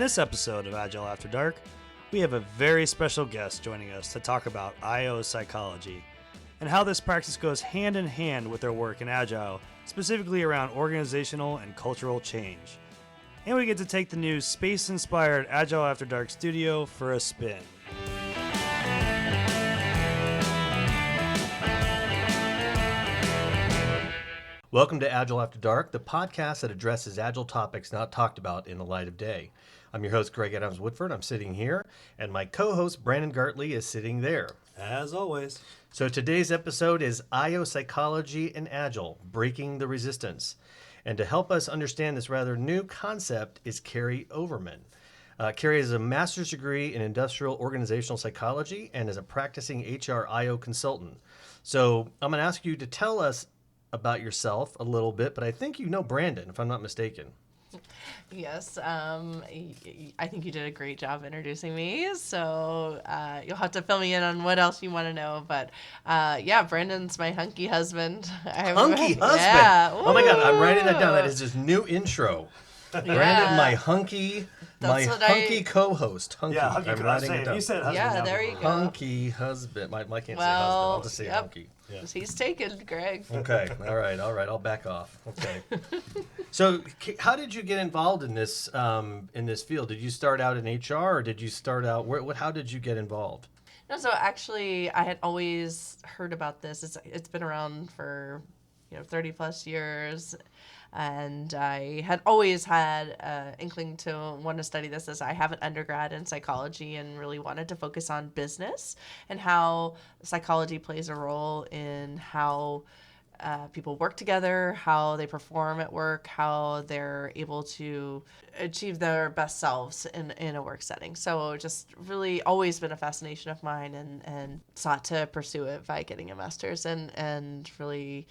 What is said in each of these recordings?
this episode of Agile After Dark, we have a very special guest joining us to talk about IO psychology and how this practice goes hand in hand with their work in Agile, specifically around organizational and cultural change. And we get to take the new space-inspired Agile After Dark studio for a spin. Welcome to Agile After Dark, the podcast that addresses Agile topics not talked about in the light of day. I'm your host, Greg Adams-Woodford. I'm sitting here, and my co-host, Brandon Gartley, is sitting there. As always. So today's episode is IO Psychology and Agile, Breaking the Resistance. And to help us understand this rather new concept is Carrie Overman. Carrie has a master's degree in industrial organizational psychology and is a practicing HRIO consultant. So I'm going to ask you to tell us about yourself a little bit, but I think you know Brandon, if I'm not mistaken. Yes, I think you did a great job introducing me, so you'll have to fill me in on what else you want to know, but yeah, Brandon's my hunky husband. Hunky husband? Yeah. Oh my God, I'm writing that down. That is his new intro. Brandon, my hunky co-host. Hunky. Yeah, hunky. I'm writing it down. You said husband. Yeah, there you go. Hunky husband. I can't say husband. I'll just say yep. hunky. Yeah. He's taken, Greg. Okay. All right. I'll back off. Okay. So, how did you get involved in this field? Did you start out in HR, or did you start out how did you get involved? No, so actually, I had always heard about this. It's been around for 30 plus years. And I had always had an inkling to want to study this, as I have an undergrad in psychology and really wanted to focus on business and how psychology plays a role in how people work together, how they perform at work, how they're able to achieve their best selves in a work setting. So just really always been a fascination of mine, and sought to pursue it by getting a master's and really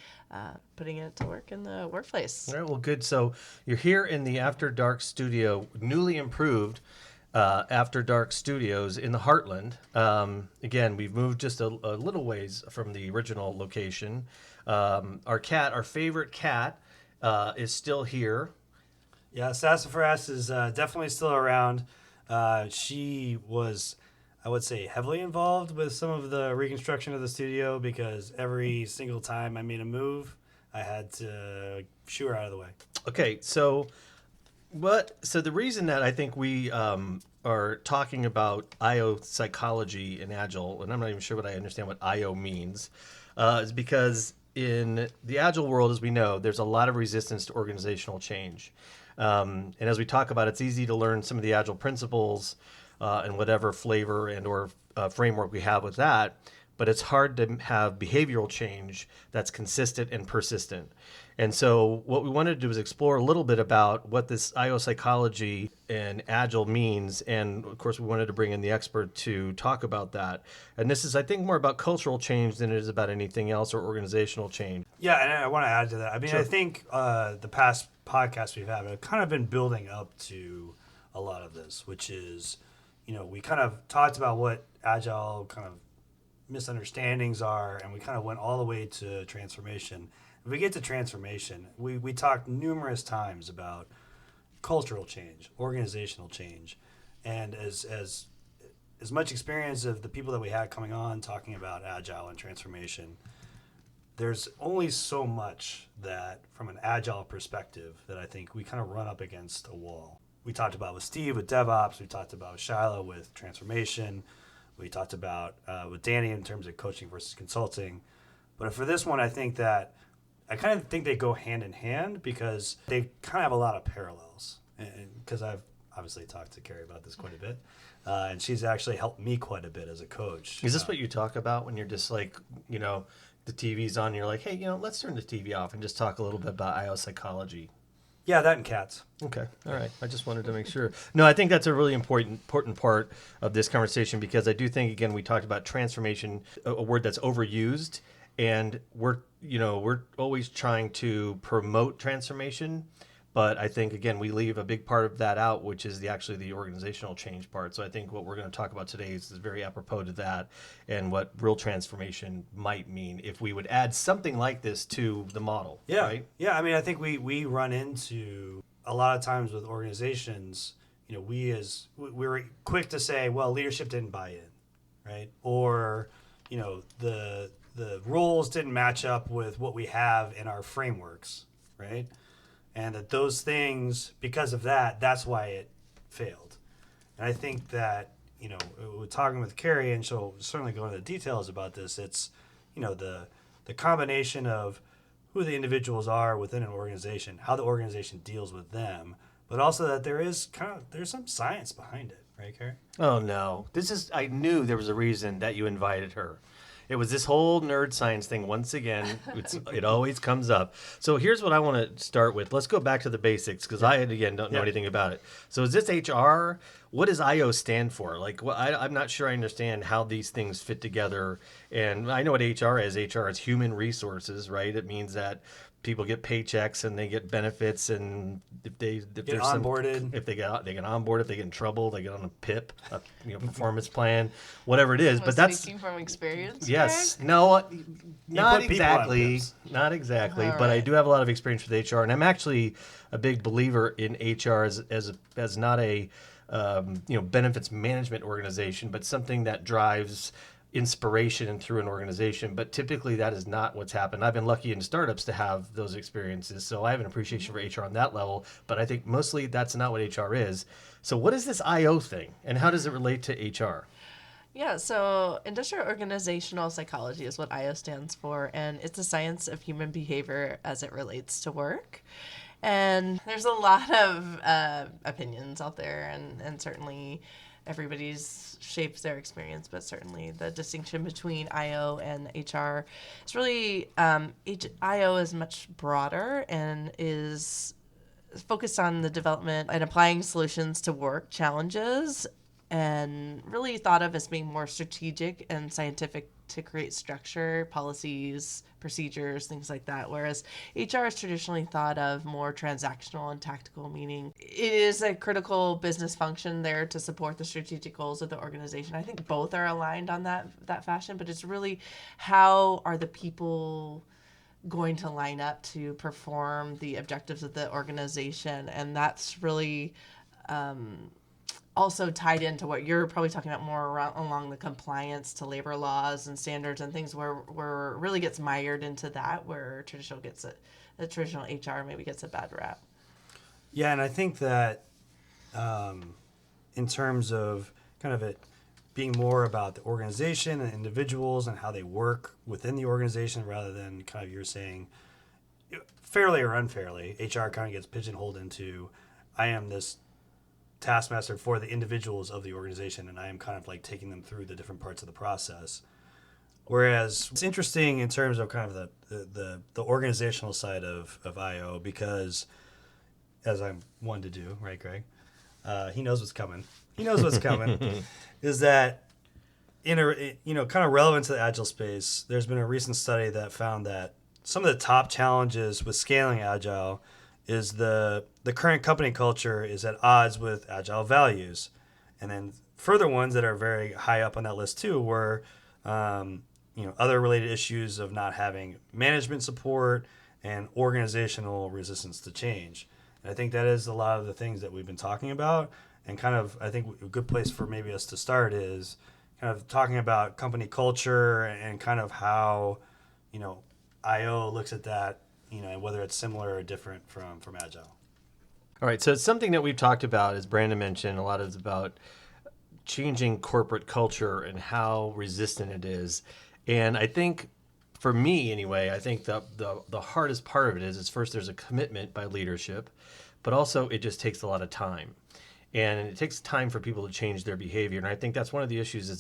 putting it to work in the workplace. All right, well, good. So you're here in the After Dark studio, newly improved After Dark Studios in the Heartland. Again, we've moved just a little ways from the original location. Our favorite cat, is still here. Yeah, Sassafras is definitely still around. She was, I would say, heavily involved with some of the reconstruction of the studio, because every single time I made a move, I had to shoo her out of the way. Okay, so the reason that I think we are talking about IO psychology and Agile, and I'm not even sure what I understand what IO means, is because in the Agile world, as we know, there's a lot of resistance to organizational change. And as we talk about, it's easy to learn some of the Agile principles and whatever flavor and or framework we have with that, but it's hard to have behavioral change that's consistent and persistent. And so what we wanted to do is explore a little bit about what this IO psychology and Agile means. And of course, we wanted to bring in the expert to talk about that. And this is, I think, more about cultural change than it is about anything else or organizational change. Yeah, and I want to add to that. I mean, Sure. I think the past podcasts we've had have kind of been building up to a lot of this, which is, we kind of talked about what Agile kind of misunderstandings are, and we kind of went all the way to transformation. If we get to transformation, we talked numerous times about cultural change, organizational change, and as much experience of the people that we had coming on talking about Agile and transformation, there's only so much that, from an Agile perspective, that I think we kind of run up against a wall. We talked about with Steve with DevOps, we talked about with Shiloh with transformation, we talked about with Danny in terms of coaching versus consulting. But for this one, I kind of think they go hand in hand, because they kind of have a lot of parallels. And because I've obviously talked to Carrie about this quite a bit, and she's actually helped me quite a bit as a coach. Is this what you talk about when you're just like, the TV's on, you're like, hey, let's turn the TV off and just talk a little bit about IO psychology? Yeah, that and cats. Okay. All right. I just wanted to make sure. No, I think that's a really important part of this conversation, because I do think, again, we talked about transformation, a word that's overused, and we're always trying to promote transformation. But I think, again, we leave a big part of that out, which is actually the organizational change part. So I think what we're going to talk about today is very apropos to that, and what real transformation might mean if we would add something like this to the model. Yeah. Right? Yeah. I mean, I think we run into a lot of times with organizations, we were quick to say, well, leadership didn't buy in, right? Or, the roles didn't match up with what we have in our frameworks, right? And that those things, because of that, that's why it failed. And I think that, we're talking with Carrie, and she'll certainly go into the details about this. It's, the combination of who the individuals are within an organization, how the organization deals with them, but also that there's some science behind it, right, Carrie? Oh no. I knew there was a reason that you invited her. It was this whole nerd science thing once again. It always comes up. So here's what I want to start with. Let's go back to the basics because I, again, don't know anything about it. So is this HR? What does IO stand for? Like, I'm not sure I understand how these things fit together. And I know what HR is. HR is human resources, right? It means that people get paychecks and they get benefits, and if they're onboarded, if they get onboarded, if they get in trouble, they get on a PIP, performance plan, whatever it is. But that's speaking from experience. Yes, Greg? no, You not put people on exactly, PIPs. not exactly. All But I right. do have a lot of experience with HR, and I'm actually a big believer in HR as not a benefits management organization, but something that drives inspiration through an organization. But typically that is not what's happened. I've been lucky in startups to have those experiences, so I have an appreciation for HR on that level, but I think mostly that's not what HR is. So what is this IO thing, and how does it relate to HR? Yeah, so industrial organizational psychology is what IO stands for, and it's a science of human behavior as it relates to work. And there's a lot of opinions out there, and certainly everybody's shapes their experience, but certainly the distinction between IO and HR is really IO is much broader and is focused on the development and applying solutions to work challenges, and really thought of as being more strategic and scientific to create structure, policies, procedures, things like that. Whereas HR is traditionally thought of more transactional and tactical, meaning it is a critical business function there to support the strategic goals of the organization. I think both are aligned on that fashion, but it's really how are the people going to line up to perform the objectives of the organization, and that's really also tied into what you're probably talking about more along the compliance to labor laws and standards and things where it really gets mired into that, where the traditional HR maybe gets a bad rap. Yeah, and I think that in terms of kind of it being more about the organization and individuals and how they work within the organization rather than kind of you're saying fairly or unfairly, HR kind of gets pigeonholed into I am this taskmaster for the individuals of the organization, and I am kind of like taking them through the different parts of the process. Whereas it's interesting in terms of kind of the organizational side of IO, because as I'm one to do, right, Greg? He knows what's coming. He knows what's coming. Is that kind of relevant to the Agile space? There's been a recent study that found that some of the top challenges with scaling Agile is the current company culture is at odds with Agile values. And then further ones that are very high up on that list too were other related issues of not having management support and organizational resistance to change. And I think that is a lot of the things that we've been talking about. And kind of, I think a good place for maybe us to start is kind of talking about company culture and kind of how, IO looks at that, and whether it's similar or different from Agile. All right, so it's something that we've talked about, as Brandon mentioned, a lot is about changing corporate culture and how resistant it is. And I think, for me anyway, I think the hardest part of it is first there's a commitment by leadership, but also it just takes a lot of time. And it takes time for people to change their behavior. And I think that's one of the issues is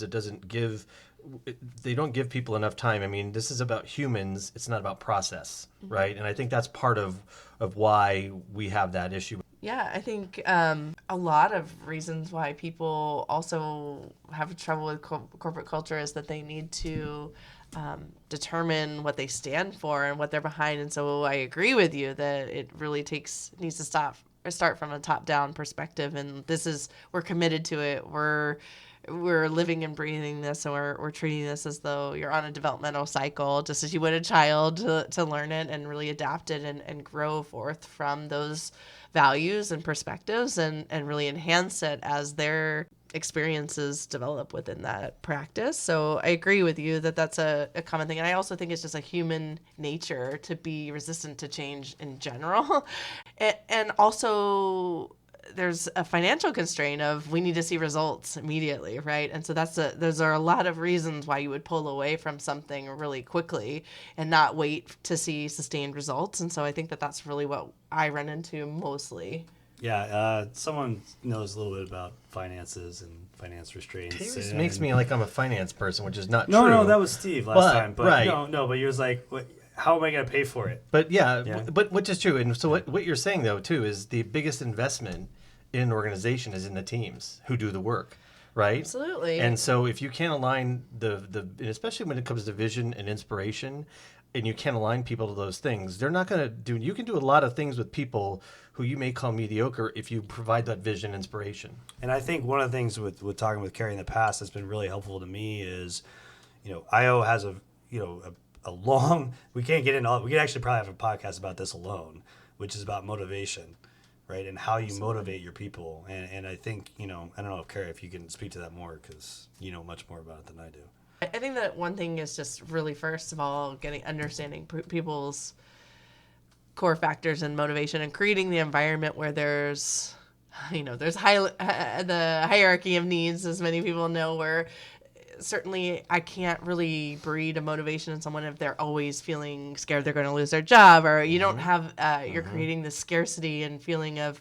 they don't give people enough time. I mean, this is about humans. It's not about process, right? And I think that's part of why we have that issue. Yeah, I think a lot of reasons why people also have trouble with corporate culture is that they need to determine what they stand for and what they're behind. And so I agree with you that it really needs to start from a top-down perspective. And we're committed to it. we're living and breathing this, and we're treating this as though you're on a developmental cycle, just as you would a child, to learn it and really adapt it and grow forth from those values and perspectives, and really enhance it as their experiences develop within that practice. So I agree with you that that's a common thing. And I also think it's just a human nature to be resistant to change in general. And also there's a financial constraint of we need to see results immediately, right? And so those are a lot of reasons why you would pull away from something really quickly and not wait to see sustained results. And so I think that that's really what I run into mostly. Yeah, someone knows a little bit about finances and finance restraints. Taylor makes me like I'm a finance person, which is not no, true. No, that was Steve last time. But right. No, but he was like, how am I going to pay for it? But but which is true. And so what you're saying, though, too, is the biggest investment in an organization is in the teams who do the work, right? Absolutely. And so if you can't align and especially when it comes to vision and inspiration, and you can't align people to those things, they're not going to do. You can do a lot of things with people who you may call mediocre if you provide that vision, inspiration. And I think one of the things with talking with Carrie in the past that's been really helpful to me is, IO has a long. We can't get into all. We could actually probably have a podcast about this alone, which is about motivation, right? And how you motivate your people. And I think I don't know if Carrie, if you can speak to that more, because you know much more about it than I do. I think that one thing is just really, first of all, understanding people's core factors and motivation, and creating the environment where there's the hierarchy of needs, as many people know, where certainly I can't really breed a motivation in someone if they're always feeling scared they're going to lose their job, or you don't have, you're creating this scarcity and feeling of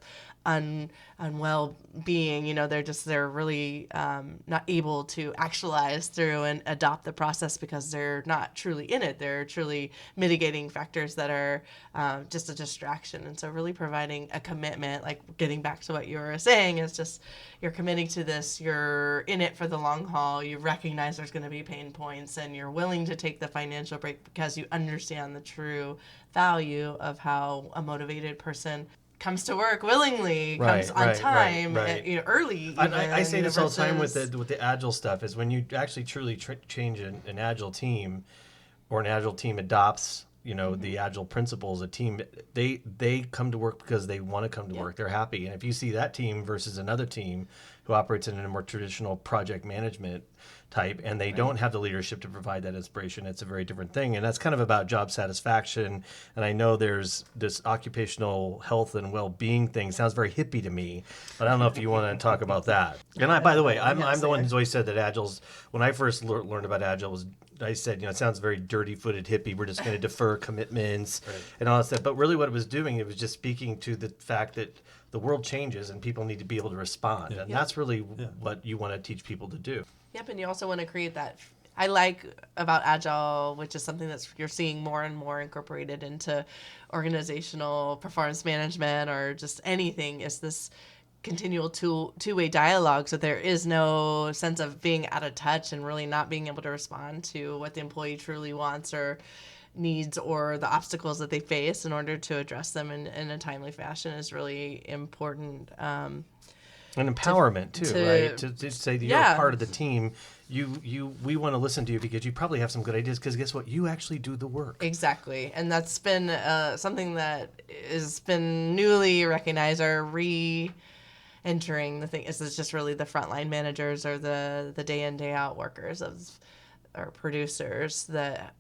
unwell being. They're really not able to actualize through and adopt the process because they're not truly in it. They're truly mitigating factors that are just a distraction. And so really providing a commitment, like getting back to what you were saying, is just you're committing to this, you're in it for the long haul, you recognize there's going to be pain points, and you're willing to take the financial break because you understand the true value of how a motivated person comes to work willingly, comes on time, early. I say this all the time with the Agile stuff, is when you actually truly change an Agile team, or an Agile team adopts, the Agile principles, a team, they come to work because they want to come to work. They're happy. And if you see that team versus another team who operates in a more traditional project management type, and they don't have the leadership to provide that inspiration, it's a very different thing. And that's kind of about job satisfaction. And I know there's this occupational health and well-being thing. Sounds very hippie to me, but I don't know if you want to talk about that. And by the way, I'm the one who's always said that Agile's, when I first learned about Agile, I said, it sounds very dirty-footed hippie. We're just going to defer commitments and all that stuff. But really what it was doing, it was just speaking to the fact that the world changes and people need to be able to respond. And that's really what you want to teach people to do. Yep, and you also want to create that. I like about Agile, which is something that you're seeing more and more incorporated into organizational performance management or just anything, is this continual two-way dialogue. So there is no sense of being out of touch and really not being able to respond to what the employee truly wants or needs, or the obstacles that they face, in order to address them in a timely fashion, is really important. And empowerment too, right? To say that you're a part of the team. We want to listen to you because you probably have some good ideas, because guess what? You actually do the work. Exactly. And that's been something that has been newly recognized, or entering the thing. Is just really the frontline managers, or the day in, day out workers or producers, that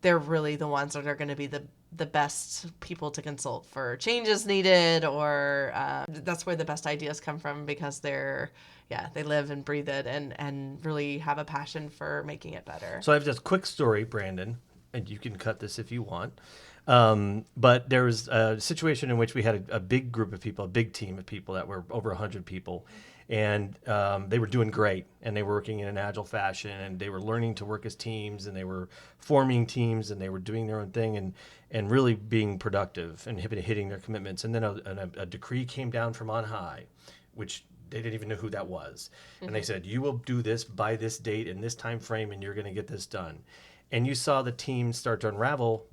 they're really the ones that are going to be the best people to consult for changes needed, or that's where the best ideas come from, because they live and breathe it and really have a passion for making it better. So I have just a quick story, Brandon, and you can cut this if you want. But there was a situation in which we had a big group of people, a big team of people that were over 100 people. And they were doing great, and they were working in an Agile fashion, and they were learning to work as teams, and they were forming teams, and they were doing their own thing and really being productive and hitting their commitments. And then a decree came down from on high, which they didn't even know who that was. Mm-hmm. And they said, you will do this by this date in this time frame, and you're going to get this done. And you saw the team start to unravel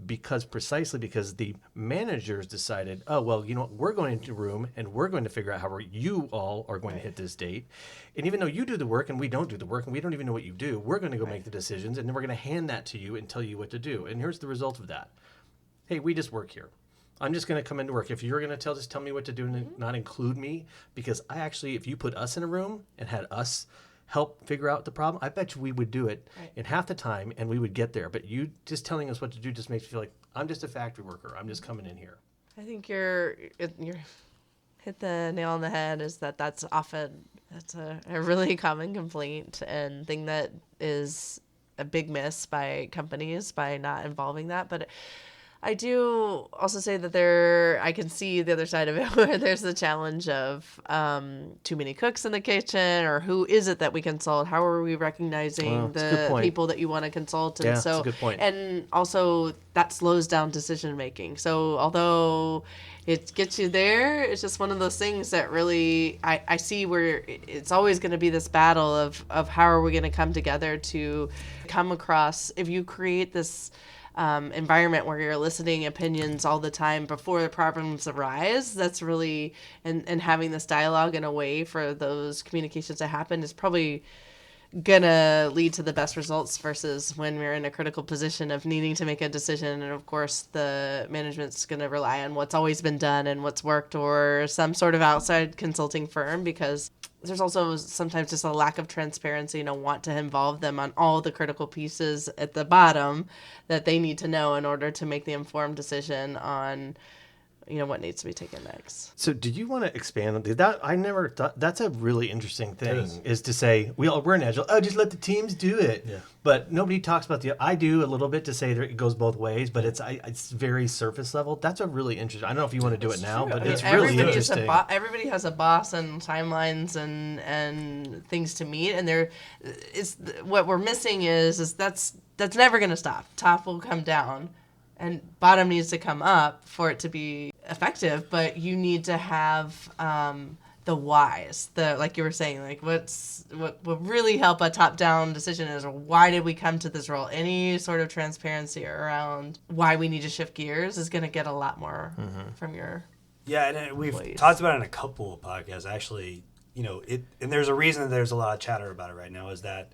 precisely because the managers decided, oh, well, you know what, we're going into a room and we're going to figure out how you all are going to hit this date. And even though you do the work and we don't do the work and we don't even know what you do, we're going to go make the decisions and then we're going to hand that to you and tell you what to do. And here's the result of that. Hey, we just work here. I'm just going to come into work. If you're going to just tell me what to do and not include me, because I actually, if you put us in a room and had us help figure out the problem, I bet you we would do it in half the time and we would get there. But you just telling us what to do just makes me feel like I'm just a factory worker. I'm just coming in here. I think you're hit the nail on the head. Is that's often a really common complaint and thing that is a big miss by companies by not involving that. But I do also say that I can see the other side of it where there's the challenge of too many cooks in the kitchen, or who is it that we consult? How are we recognizing the people that you want to consult? And that's a good point. And also that slows down decision making. So although it gets you there, it's just one of those things that really I see where it's always going to be this battle of how are we going to come together to come across. If you create this environment where you're eliciting opinions all the time before the problems arise, that's really, and having this dialogue in a way for those communications to happen is probably gonna lead to the best results versus when we're in a critical position of needing to make a decision. And of course the management's gonna rely on what's always been done and what's worked, or some sort of outside consulting firm, because there's also sometimes just a lack of transparency and a want to involve them on all the critical pieces at the bottom that they need to know in order to make the informed decision on, what needs to be taken next. So do you want to expand on that? I never thought that's a really interesting thing is to say we're in Agile. Oh, just let the teams do it. Yeah. But nobody talks about I do a little bit to say that it goes both ways, but it's very surface level. That's a really interesting. I don't know if you want to do it now, but it's really interesting. Everybody has a boss and timelines and things to meet, and what we're missing is that's never going to stop. Top will come down, and bottom needs to come up for it to be effective, but you need to have the whys, like you were saying, like what will really help a top-down decision is, why did we come to this role? Any sort of transparency around why we need to shift gears is going to get a lot more from your and we've talked about it in a couple of podcasts actually. And there's a reason that there's a lot of chatter about it right now, is that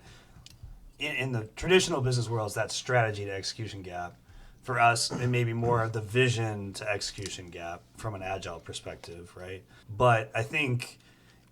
in the traditional business world, it's that strategy to execution gap. For us, it may be more of the vision to execution gap from an Agile perspective, right? But I think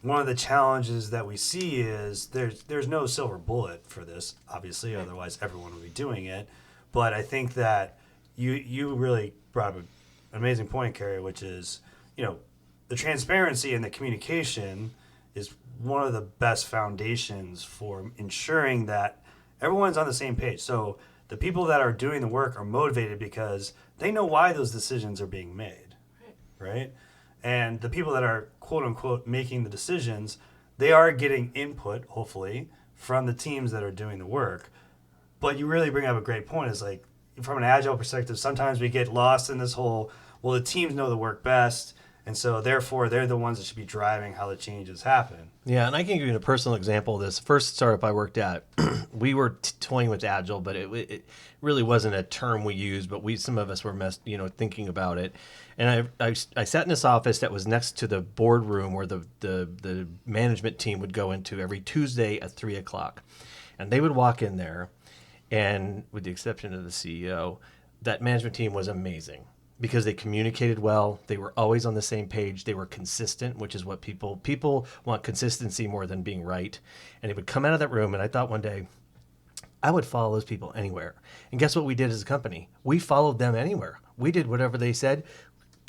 one of the challenges that we see is there's no silver bullet for this, obviously, otherwise everyone would be doing it. But I think that you really brought up an amazing point, Carrie, which is, the transparency and the communication is one of the best foundations for ensuring that everyone's on the same page. So the people that are doing the work are motivated because they know why those decisions are being made, right? And the people that are, quote unquote, making the decisions, they are getting input, hopefully, from the teams that are doing the work. But you really bring up a great point. Is like, from an Agile perspective, sometimes we get lost in this whole, well, the teams know the work best, and so therefore they're the ones that should be driving how the changes happen. Yeah, and I can give you a personal example of this. First startup I worked at, we were toying with Agile, but it really wasn't a term we used, but some of us were thinking about it. And I sat in this office that was next to the boardroom where the management team would go into every Tuesday at 3:00. And they would walk in there, and with the exception of the CEO, that management team was amazing, because they communicated well. They were always on the same page. They were consistent, which is what people want, consistency more than being right. And they would come out of that room, and I thought one day, I would follow those people anywhere. And guess what we did as a company? We followed them anywhere. We did whatever they said,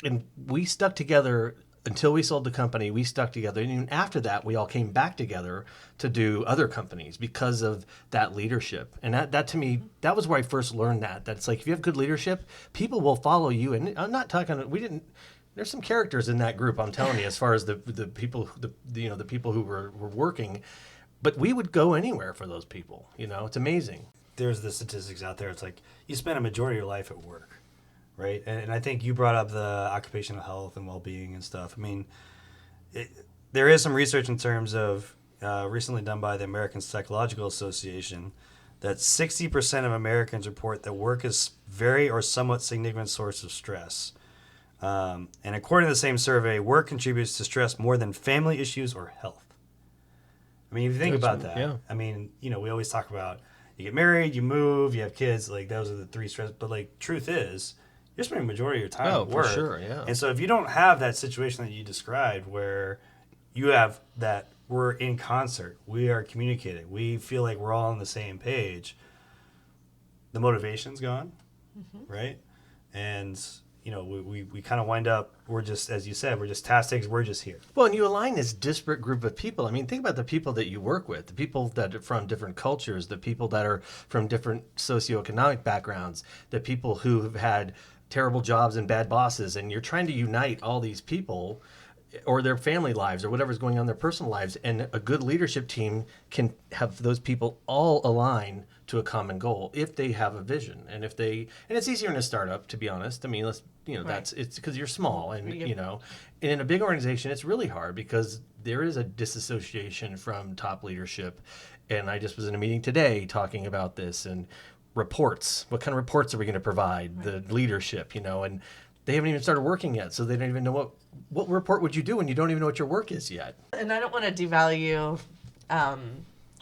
and we stuck together until we sold the company. We stuck together, and even after that, we all came back together to do other companies because of that leadership. And that to me, that was where I first learned that it's like, if you have good leadership, people will follow you. And I'm not talking, there's some characters in that group, I'm telling you, as far as the people, the people who were working, but we would go anywhere for those people. It's amazing. There's the statistics out there. It's like, you spend a majority of your life at work. Right, and I think you brought up the occupational health and well-being and stuff. I mean, there is some research in terms of recently done by the American Psychological Association that 60% of Americans report that work is very or somewhat significant source of stress. And according to the same survey, work contributes to stress more than family issues or health. I mean, if you think about that, yeah. I mean, you know, we always talk about you get married, you move, you have kids, like those are the three stress. But like, truth is, you're spending the majority of your time at work. For sure, yeah. And so if you don't have that situation that you described where you have that we're in concert, we are communicating, we feel like we're all on the same page, the motivation's gone, right? And you know, we kind of wind up, we're just, as you said, we're just task takers, we're just here. Well, and you align this disparate group of people. I mean, think about the people that you work with, the people that are from different cultures, the people that are from different socioeconomic backgrounds, the people who have had terrible jobs and bad bosses, and you're trying to unite all these people or their family lives or whatever's going on in their personal lives. And a good leadership team can have those people all align to a common goal if they have a vision. And it's easier in a startup, to be honest. I mean, Right. it's because you're small and, Yep. you know, and in a big organization, it's really hard because there is a disassociation from top leadership. And I just was in a meeting today talking about this and reports. What kind of reports are we going to provide? The leadership, you know, and they haven't even started working yet. So they don't even know what report would you do when you don't even know what your work is yet. And I don't want to devalue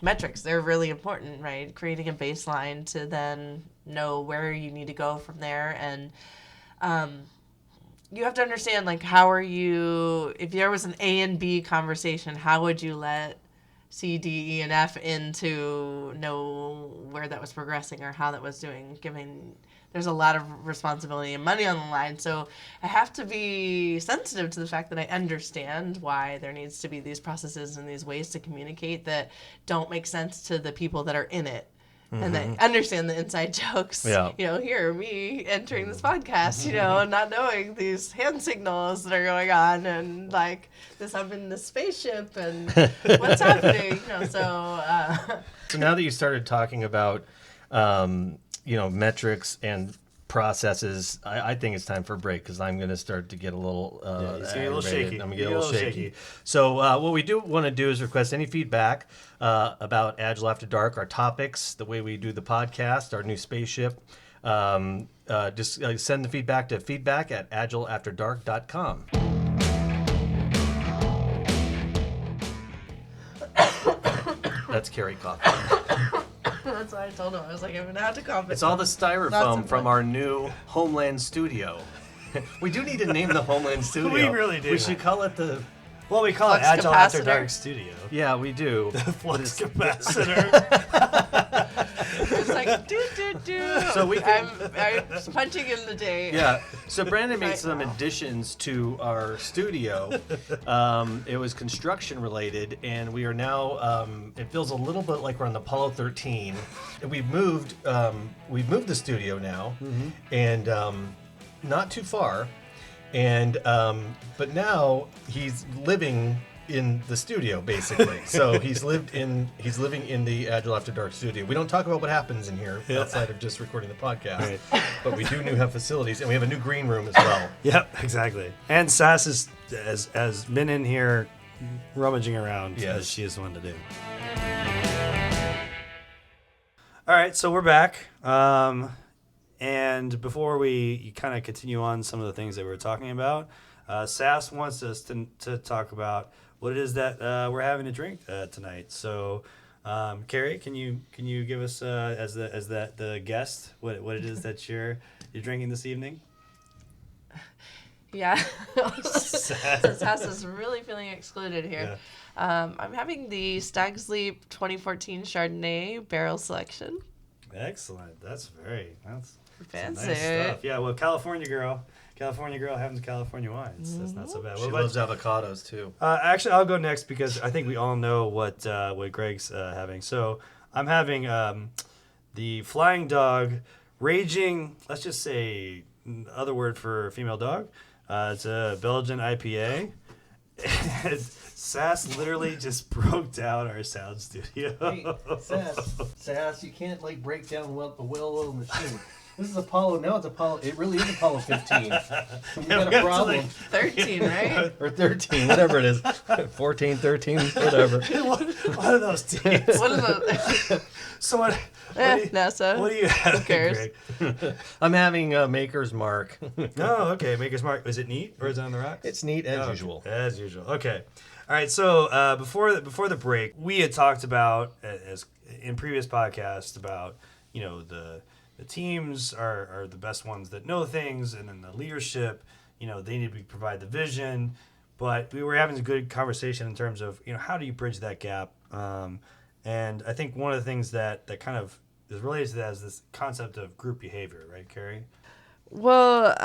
metrics. They're really important, right? Creating a baseline to then know where you need to go from there. And you have to understand, like, how are you, if there was an A and B conversation, how would you let C, D, E, and F in to know where that was progressing or how that was doing, given there's a lot of responsibility and money on the line. So I have to be sensitive to the fact that I understand why there needs to be these processes and these ways to communicate that don't make sense to the people that are in it. And they understand the inside jokes. Yeah. You know, here, me entering this podcast, you know, and not knowing these hand signals that are going on and like this, I'm in this spaceship and what's happening, you know, So now that you started talking about, you know, metrics and processes, I think it's time for a break because I'm going to start to get a little It's getting a little aggravated. shaky. I'm going to get a little shaky. So what we do want to do is request any feedback about Agile After Dark, our topics, the way we do the podcast, our new spaceship. Just send the feedback to feedback@agileafterdark.com. That's Carrie coughing. that's what I told him. I was like, I'm going to have to cough it. It's all the Lots styrofoam of from fun. our new Homeland studio. We do need to name the Homeland studio. We really do. We should call it the... Well, we call Flux it Agile After capacitor. Dark Studio. Yeah, we do. Flux capacitor. It's like, do. So we I'm punching in the day. Yeah. So Brandon made Right some now. additions to our studio. It was construction related, and we are now. It feels a little bit like we're on the Apollo 13. And we've moved the studio now, and not too far. And but now he's living in the studio basically. So he's living in the Agile After Dark studio. We don't talk about what happens in here outside of just recording the podcast, but we do have facilities, and we have a new green room as well. Yep, exactly. And Sass has been in here rummaging around Yes. as she is one to do. All right, so we're back. And before we kind of continue on some of the things that we were talking about, Sass wants us to talk about what it is that we're having to drink tonight. So, Carrie, can you give us as the guest what it is that you're drinking this evening? Yeah. Sass is really feeling excluded here. Yeah. I'm having the Stag's Leap 2014 Chardonnay barrel selection. Excellent. That's some Fancy. nice stuff. Yeah. Well, California girl having California wines. That's not so bad. She What loves about- avocados too. Actually, I'll go next because I think we all know what Greg's having. So I'm having the Flying Dog Raging. Let's just say other word for female dog. It's a Belgian IPA. And Sass literally just broke down our sound studio. Sass, you can't break down a well-oiled machine. This is Apollo. Now it's Apollo. It really is Apollo 15. We got a problem. 13, right? Or 13, whatever it is. 14, 13, whatever. One of those teams. What is it? So NASA. What do you have? Who cares? Greg? I'm having a Maker's Mark. Oh, okay. Maker's Mark. Is it neat or is it on the rocks? It's neat as Oh, usual. As usual. Okay. All right. So before the break, we had talked about, as in previous podcasts, about the teams are the best ones that know things, and then the leadership, they need to provide the vision. But we were having a good conversation in terms of how do you bridge that gap. And I think one of the things that kind of is related to that is this concept of group behavior, right, Carrie? Well,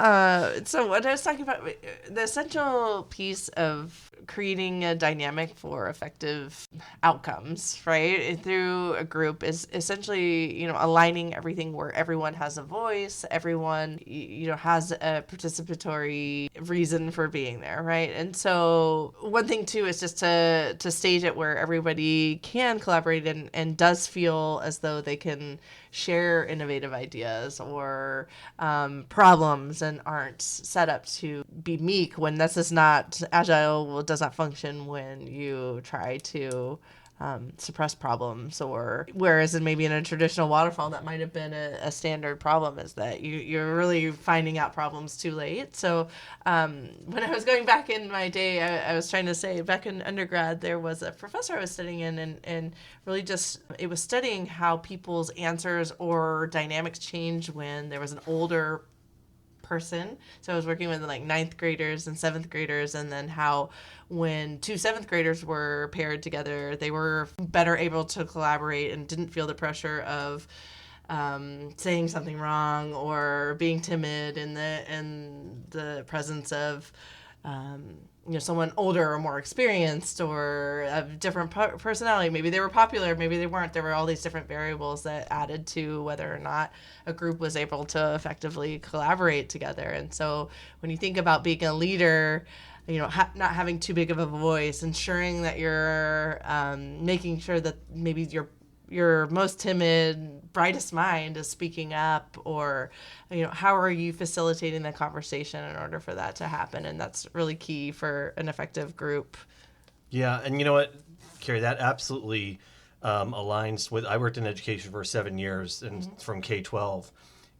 so what I was talking about, the essential piece of creating a dynamic for effective outcomes, right, through a group is essentially, aligning everything where everyone has a voice, everyone, has a participatory reason for being there, right? And so one thing, too, is just to stage it where everybody can collaborate and does feel as though they can share innovative ideas or problems and aren't set up to be meek when this is not agile. Does not function when you try to suppress problems, or whereas maybe in a traditional waterfall that might have been a standard problem is that you're really finding out problems too late. So when I was going back in my day, I was trying to say back in undergrad there was a professor I was studying in, and really just it was studying how people's answers or dynamics change when there was an older person. So I was working with like 9th graders and 7th graders, and then how when 2 7th graders were paired together, they were better able to collaborate and didn't feel the pressure of saying something wrong or being timid in the presence of someone older or more experienced or of different personality. Maybe they were popular, maybe they weren't. There were all these different variables that added to whether or not a group was able to effectively collaborate together. And so when you think about being a leader, not having too big of a voice, ensuring that you're making sure that maybe your most timid, brightest mind is speaking up, or how are you facilitating the conversation in order for that to happen? And that's really key for an effective group. Yeah, and you know what, Carrie, that absolutely aligns with. I worked in education for 7 years, and from K-12,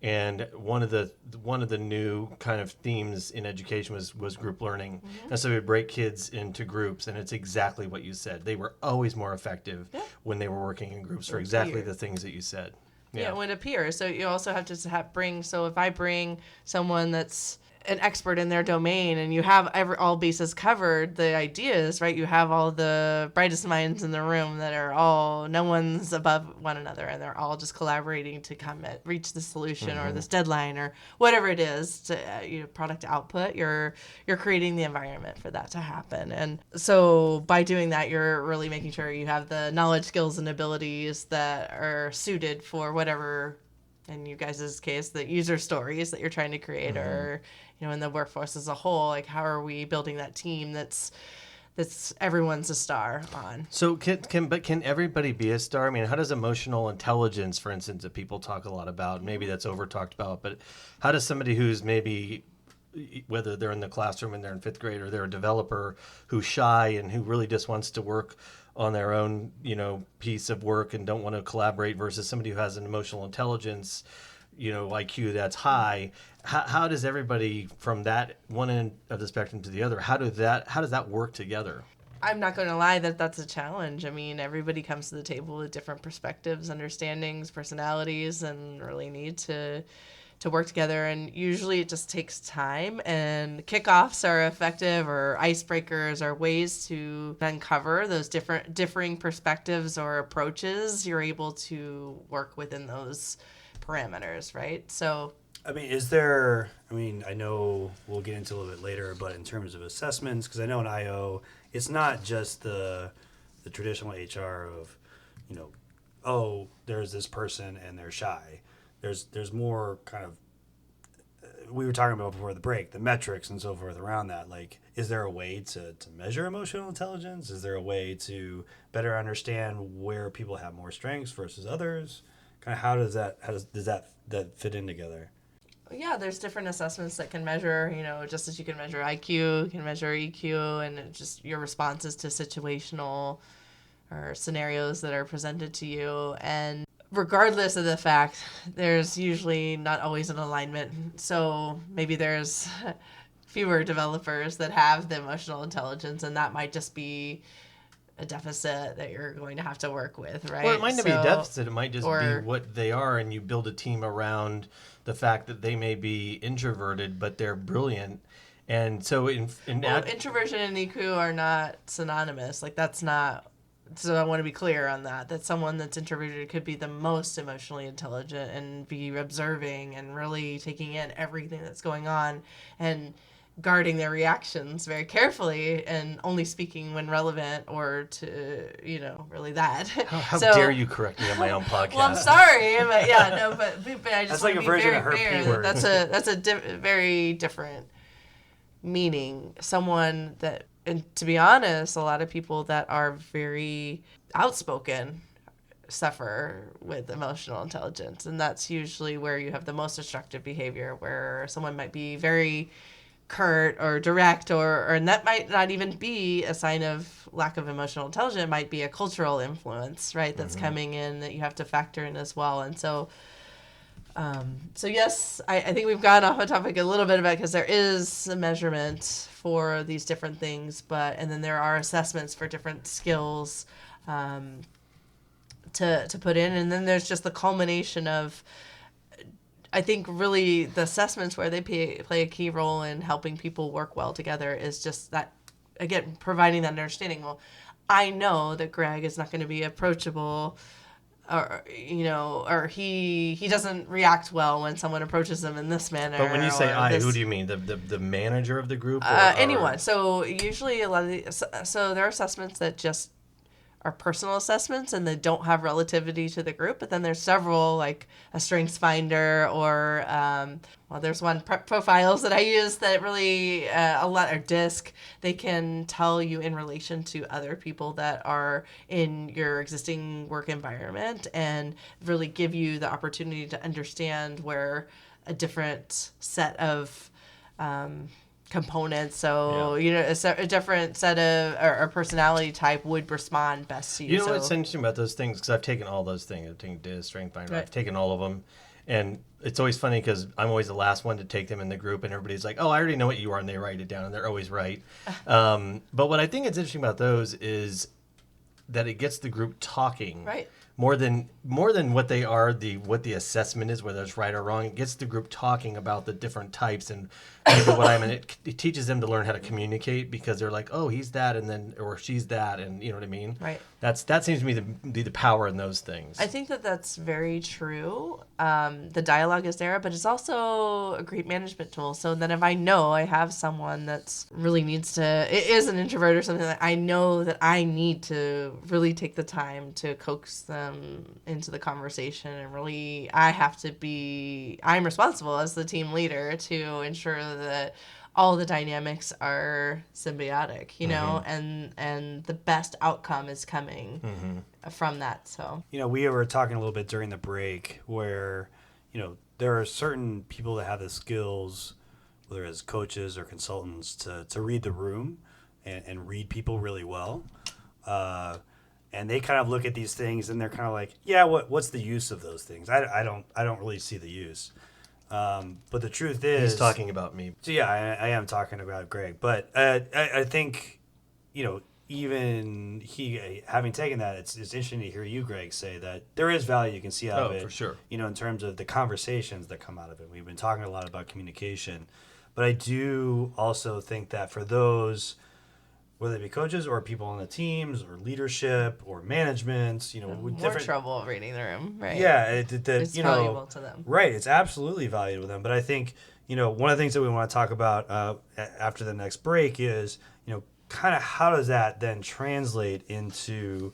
and one of the new kind of themes in education was group learning, and so we break kids into groups, and it's exactly what you said. They were always more effective when they were working in groups for exactly the things that you said. Yeah, when it appears. So you also have to bring. So if I bring someone that's an expert in their domain, and you have all bases covered, the ideas, right? You have all the brightest minds in the room that are all, no one's above one another, and they're all just collaborating to reach the solution or this deadline or whatever it is to product output. You're creating the environment for that to happen, and so by doing that, you're really making sure you have the knowledge, skills, and abilities that are suited for whatever. In you guys' case, the user stories that you're trying to create, or in the workforce as a whole, like how are we building that team that's everyone's a star on? So can everybody be a star? I mean, how does emotional intelligence, for instance, that people talk a lot about, maybe that's over talked about, but how does somebody who's maybe, whether they're in the classroom and they're in 5th grade, or they're a developer who's shy and who really just wants to work on their own, piece of work and don't want to collaborate, versus somebody who has an emotional intelligence, IQ that's high. How does everybody from that one end of the spectrum to the other, how does that work together? I'm not going to lie that's a challenge. I mean, everybody comes to the table with different perspectives, understandings, personalities, and really need to work together, and usually it just takes time, and kickoffs are effective, or icebreakers are ways to uncover those differing perspectives or approaches. You're able to work within those parameters, right? So I mean, I know we'll get into a little bit later, but in terms of assessments, because I know in IO, it's not just the traditional HR of, there's this person and they're shy. There's more kind of, we were talking about before the break, the metrics and so forth around that. Like, is there a way to measure emotional intelligence? Is there a way to better understand where people have more strengths versus others? Kind of how does that fit in together? Yeah, there's different assessments that can measure, just as you can measure IQ, you can measure EQ, and just your responses to situational or scenarios that are presented to you. And regardless of the fact, there's usually not always an alignment. So maybe there's fewer developers that have the emotional intelligence, and that might just be a deficit that you're going to have to work with, right? Well, it might not be a deficit. It might just be or- what they are, and you build a team around the fact that they may be introverted, but they're brilliant. And so introversion and EQ are not synonymous. Like, that's not. So I want to be clear on that. That someone that's introverted could be the most emotionally intelligent and be observing and really taking in everything that's going on and guarding their reactions very carefully and only speaking when relevant or to, really that. How dare you correct me on my own podcast? Well, I'm sorry, but yeah, no, but I just That's want like to a be version very of her clear P word. that's a very different meaning. Someone that, and to be honest, a lot of people that are very outspoken suffer with emotional intelligence, and that's usually where you have the most destructive behavior, where someone might be very curt or direct, and that might not even be a sign of lack of emotional intelligence. It might be a cultural influence, right, that's coming in that you have to factor in as well. And so yes, I think we've gone off a topic a little bit about, because there is a measurement for these different things, and then there are assessments for different skills to put in, and then there's just the culmination of, I think, really the assessments where they play a key role in helping people work well together is just that, again, providing that understanding. Well, I know that Greg is not going to be approachable, or he doesn't react well when someone approaches him in this manner. But when you say who do you mean? The manager of the group? Or anyone. So usually a lot of so there are assessments that just are personal assessments and they don't have relativity to the group, but then there's several, like a strengths finder, or there's one prep profiles that I use that really a lot, or DISC. They can tell you in relation to other people that are in your existing work environment and really give you the opportunity to understand where a different set of components, so a different set of or personality type would respond best to you. You know what's interesting about those things, because I've taken all those things. I've taken DIS, Strength Finder, Right. I've taken all of them, and it's always funny because I'm always the last one to take them in the group, and everybody's like, "Oh, I already know what you are," and they write it down, and they're always right. But what I think is interesting about those is that it gets the group talking. Right. More than what they are, what the assessment is, whether it's right or wrong. It gets the group talking about the different types and maybe what I'm in. It teaches them to learn how to communicate, because they're like, oh, he's that, and then, or she's that, and you know what I mean? Right. That seems to me to be the power in those things. I think that's very true. The dialogue is there, but it's also a great management tool. So then if I know I have someone that's really is an introvert or something, like I know that I need to really take the time to coax them into the conversation, and really I'm responsible as the team leader to ensure that all the dynamics are symbiotic, and the best outcome is coming from that. So, we were talking a little bit during the break where, there are certain people that have the skills, whether as coaches or consultants, to read the room and read people really well. And they kind of look at these things and they're kind of like, yeah, what's the use of those things? I don't really see the use. But the truth is, He's talking about me. So yeah, I am talking about Greg, but I think, even he having taken that, it's interesting to hear you, Greg, say that there is value you can see out of it. For sure. In terms of the conversations that come out of it. We've been talking a lot about communication, but I do also think that for those, whether they be coaches or people on the teams or leadership or management, with more different trouble reading the room, right? Yeah, it's valuable to them. Right, it's absolutely valuable to them. But I think one of the things that we want to talk about after the next break is kind of how does that then translate into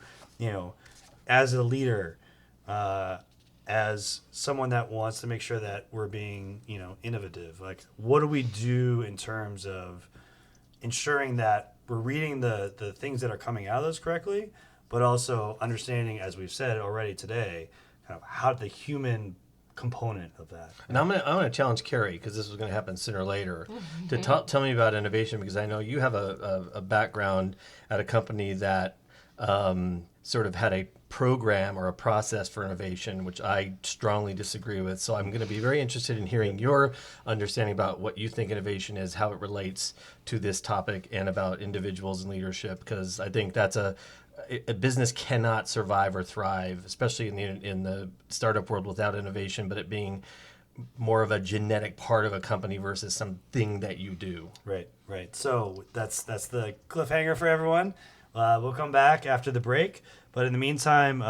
as a leader, as someone that wants to make sure that we're being innovative. Like, what do we do in terms of ensuring that we're reading the things that are coming out of those correctly, but also understanding, as we've said already today, kind of how the human component of that. And I'm gonna challenge Carrie, because this was gonna happen sooner or later, to tell me about innovation, because I know you have a background at a company that sort of had a program or a process for innovation, which I strongly disagree with. So I'm going to be very interested in hearing your understanding about what you think innovation is, how it relates to this topic, and about individuals and leadership, because I think that's a business cannot survive or thrive, especially in the startup world, without innovation, but it being more of a genetic part of a company versus something that you do. Right. So that's the cliffhanger for everyone. We'll come back after the break. But in the meantime,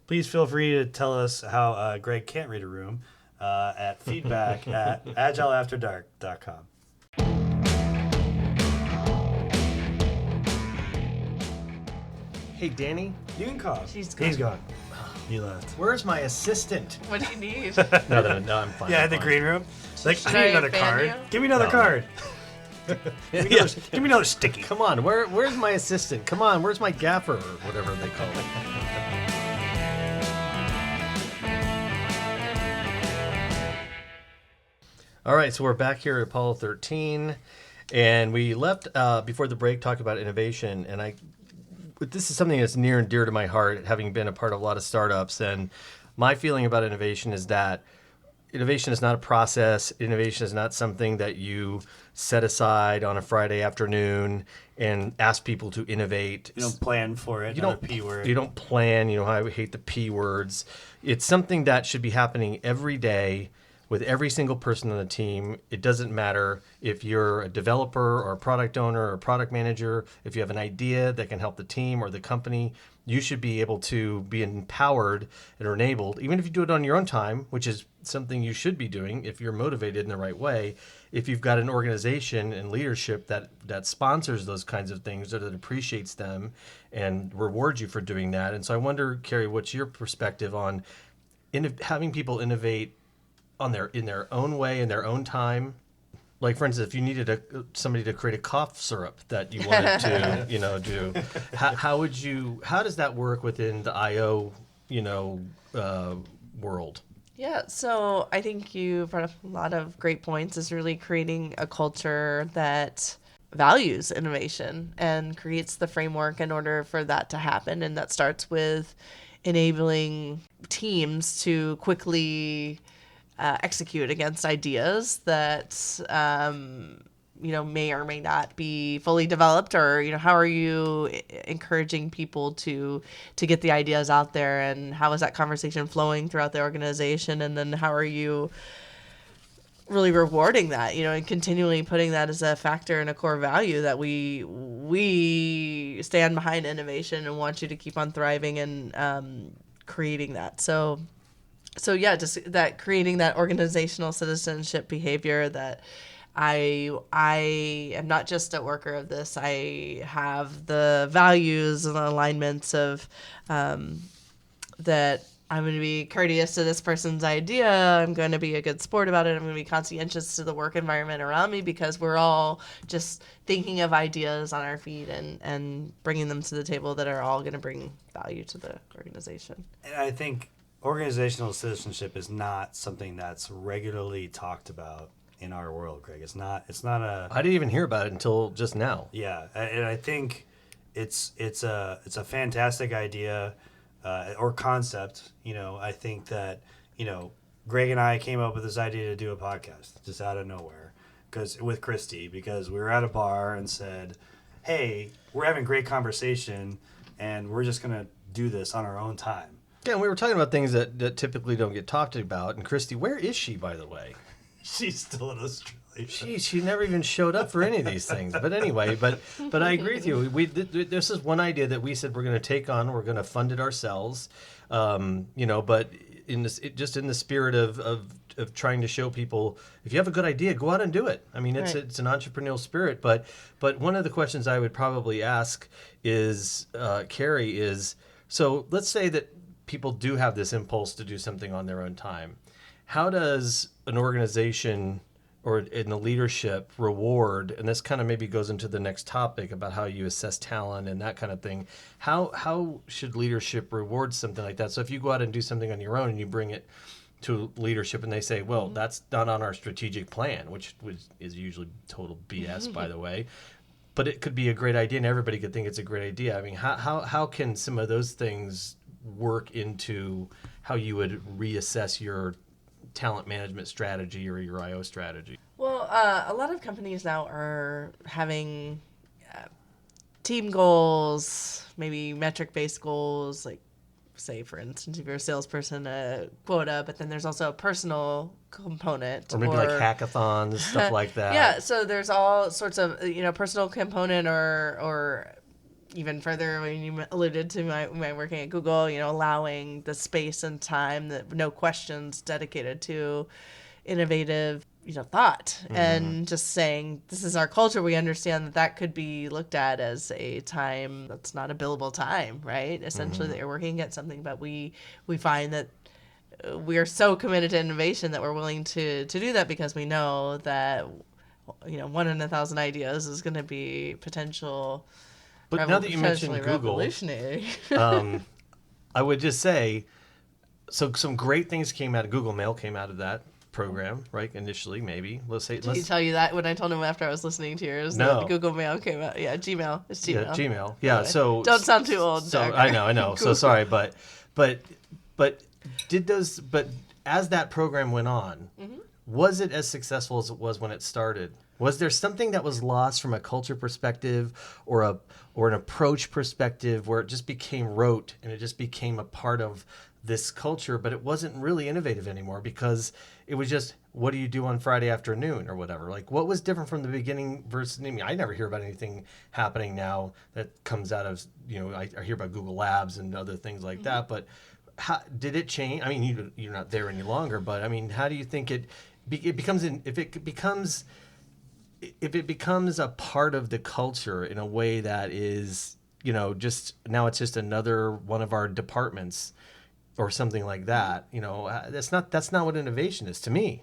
please feel free to tell us how Greg can't read a room at feedback at agileafterdark.com. Hey, Danny, You can call. He's He's gone. He left. where's my assistant? What do you need? No, I'm fine. Yeah, I'm in the fine. green room. Like, Should I need I another fan card. you? Give me another No. card. Give me another sticky. Come on, where's my assistant? Come on, where's my gaffer, or whatever they call it? All right, so we're back here at Apollo 13, and we left before the break talking about innovation, and this is something that's near and dear to my heart, having been a part of a lot of startups. And my feeling about innovation is that innovation is not a process. Innovation is not something that you set aside on a Friday afternoon and ask people to innovate. You don't plan for it. You Another don't P word. You don't plan. You know how I hate the P words. It's something that should be happening every day with every single person on the team. It doesn't matter if you're a developer or a product owner or a product manager. If you have an idea that can help the team or the company, you should be able to be empowered and enabled, even if you do it on your own time, which is something you should be doing if you're motivated in the right way. If you've got an organization and leadership that sponsors those kinds of things or that appreciates them and rewards you for doing that. And so I wonder, Carrie, what's your perspective on having people innovate in their own way, in their own time? Like, for instance, if you needed somebody to create a cough syrup that you wanted to, do, how does that work within the IO, world? Yeah, so I think you brought up a lot of great points. Is really creating a culture that values innovation and creates the framework in order for that to happen. And that starts with enabling teams to quickly execute against ideas that may or may not be fully developed, or how are you encouraging people to get the ideas out there, and how is that conversation flowing throughout the organization, and then how are you really rewarding that, and continually putting that as a factor and a core value that we stand behind innovation and want you to keep on thriving and creating that. So yeah, just that creating that organizational citizenship behavior that I am not just a worker of this. I have the values and the alignments of that I'm going to be courteous to this person's idea. I'm going to be a good sport about it. I'm going to be conscientious to the work environment around me, because we're all just thinking of ideas on our feet and bringing them to the table that are all going to bring value to the organization. And I think organizational citizenship is not something that's regularly talked about in our world, Greg. It's not a. I didn't even hear about it until just now. Yeah, and I think it's a fantastic idea or concept. I think that Greg and I came up with this idea to do a podcast just out of nowhere, with Christy, because we were at a bar and said, "Hey, we're having great conversation, and we're just gonna do this on our own time." Yeah, and we were talking about things that typically don't get talked about. And Christy, where is she, by the way? She's still in Australia. She never even showed up for any of these things. But anyway, but I agree with you. This is one idea that we said we're going to take on. We're going to fund it ourselves. But in the spirit of trying to show people, if you have a good idea, go out and do it. I mean, it's an entrepreneurial spirit. But one of the questions I would probably ask is, Carrie, is, so let's say that people do have this impulse to do something on their own time. How does an organization or in the leadership reward, and this kind of maybe goes into the next topic about how you assess talent and that kind of thing, how should leadership reward something like that? So if you go out and do something on your own and you bring it to leadership and they say, well, that's not on our strategic plan, which is usually total BS, by the way. but it could be a great idea, and everybody could think it's a great idea. I mean, how can some of those things work into how you would reassess your talent management strategy or your IO strategy? Well, a lot of companies now are having team goals, maybe metric-based goals, like say, for instance, if you're a salesperson, a quota, but then there's also a personal component. Or maybe like hackathons, stuff like that. Yeah, so there's all sorts of, personal component or even further when you alluded to my working at Google, allowing the space and time, that no questions dedicated to innovative thought, and just saying, this is our culture. We understand that could be looked at as a time that's not a billable time, right? Essentially, that you're working at something, but we find that we are so committed to innovation that we're willing to do that, because we know that 1 in 1,000 ideas is going to be potential. But now that you mentioned Google, revolutionary. I would just say, so some great things came out of Google Mail, came out of that program, right? Initially, maybe. Did he tell you that when I told him after I was listening to yours? No. That Google Mail came out. Yeah, Gmail. It's Gmail. Yeah, Gmail. Yeah. Anyway, So don't sound too old. So Doug. I know. So sorry, but did those? But as that program went on, was it as successful as it was when it started? Was there something that was lost from a culture perspective or an approach perspective, where it just became rote and it just became a part of this culture, but it wasn't really innovative anymore because it was just, what do you do on Friday afternoon or whatever? Like, what was different from the beginning versus, I never hear about anything happening now that comes out of, I hear about Google Labs and other things like that, but how did it change? I mean, you're not there any longer, but I mean, how do you think it becomes, if it becomes a part of the culture in a way that is, just now it's just another one of our departments or something like that, that's not what innovation is to me.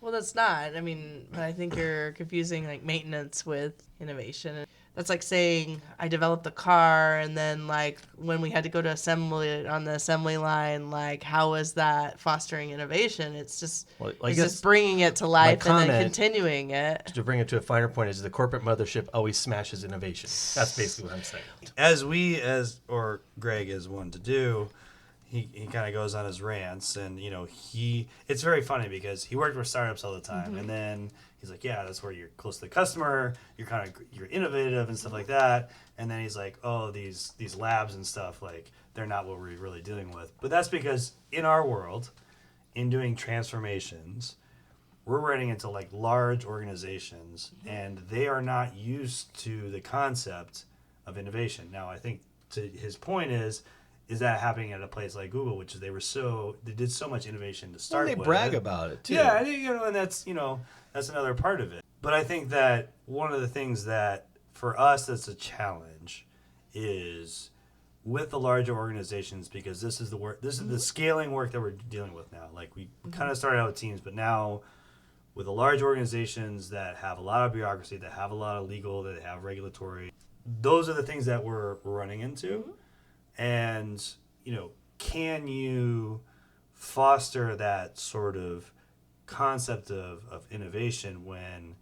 Well, that's not. I mean, but I think you're confusing like maintenance with innovation. That's like saying I developed a car, and then like when we had to go to assembly on the assembly line, like how is that fostering innovation? It's just it's just bringing it to life and then continuing it. To bring it to a finer point, is the corporate mothership always smashes innovation. That's basically what I'm saying. Or Greg is one to do. He kind of goes on his rants, and it's very funny because he worked with startups all the time, and then he's like, yeah, that's where you're close to the customer, you're innovative and stuff like that, and then he's like, oh, these labs and stuff, like they're not what we're really dealing with. But that's because in our world, in doing transformations, we're running into like large organizations, and they are not used to the concept of innovation. Now, I think to his point is that happening at a place like Google, which they did so much innovation to start with. They brag about it too. Yeah, I think, and that's another part of it. But I think that one of the things that for us that's a challenge is with the larger organizations, because this is the work, this is the scaling work that we're dealing with now. Like we kind of started out with teams, but now with the large organizations that have a lot of bureaucracy, that have a lot of legal, that have regulatory, those are the things that we're running into. And, can you foster that sort of concept of innovation when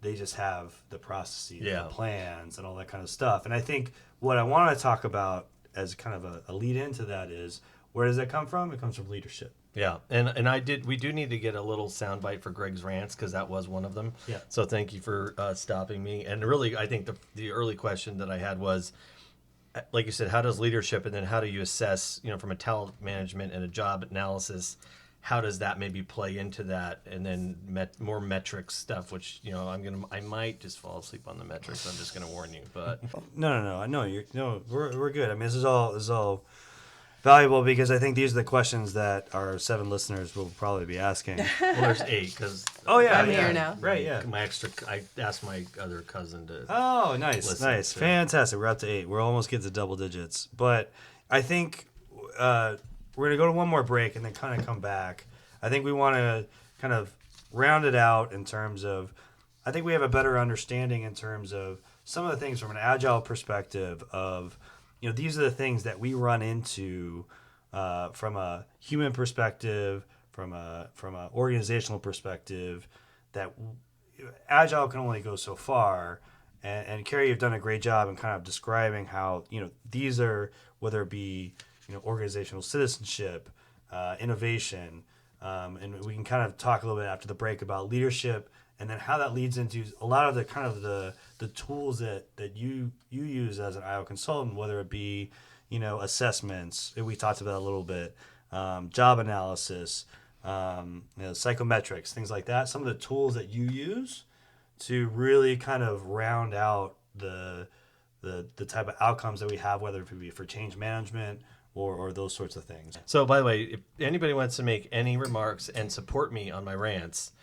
they just have the processes, the plans, and all that kind of stuff? And I think what I want to talk about as kind of a lead into that is, where does that come from? It comes from leadership. Yeah, and we do need to get a little soundbite for Greg's rants, because that was one of them. Yeah. So thank you for stopping me. And really, I think the early question that I had was, like you said, how does leadership, and then how do you assess, from a talent management and a job analysis, how does that maybe play into that? And then more metrics stuff, which, I might just fall asleep on the metrics. I'm just going to warn you, but No. We're good. I mean, this is all valuable, because I think these are the questions that our 7 listeners will probably be asking. Well, there's 8, because I'm here now. Right, yeah. I asked my other cousin to. Oh, nice, listen. Fantastic. We're up to 8. We're almost getting to double digits. But I think we're going to go to one more break and then kind of come back. I think we want to kind of round it out in terms of, I think we have a better understanding in terms of some of the things from an Agile perspective of, these are the things that we run into from a human perspective, from a organizational perspective, that Agile can only go so far. And Carrie, you've done a great job in kind of describing how, these are, whether it be, organizational citizenship, innovation, and we can kind of talk a little bit after the break about leadership, and then how that leads into a lot of the kind of the tools that you use as an IO consultant, whether it be, assessments, we talked about a little bit, job analysis, psychometrics, things like that. Some of the tools that you use to really kind of round out the type of outcomes that we have, whether it be for change management or those sorts of things. So, by the way, if anybody wants to make any remarks and support me on my rants,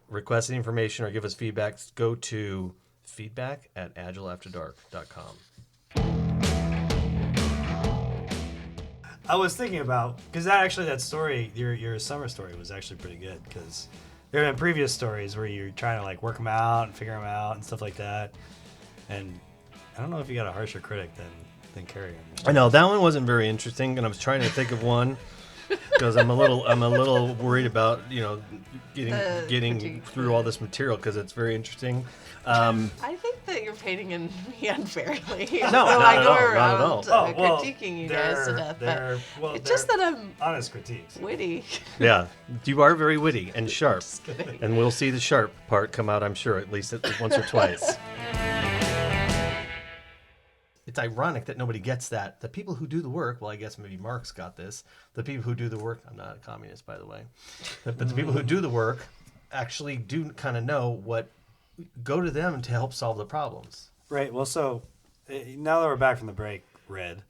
request any information or give us feedback, go to feedback@agileafterdark.com. I was thinking about, because that story, your summer story was actually pretty good, because there have been previous stories where you're trying to like work them out and figure them out and stuff like that. And I don't know if you got a harsher critic than Carrie. I know that one wasn't very interesting, and I was trying to think of one because I'm a little worried about getting through all this material because it's very interesting. I think that you're painting me unfairly. No, so not I at go all, not at around all. critiquing you guys to death. But it's just that I'm honest critiques. witty. Yeah, you are very witty and sharp, Just kidding. and we'll see the sharp part come out, I'm sure, at least once or twice. It's ironic that nobody gets that. The people who do the work, well, I guess maybe Mark's got this. The people who do the work, I'm not a communist, by the way, but the people who do the work actually do kind of know go to them to help solve the problems. Right. Well, so now that we're back from the break, Red.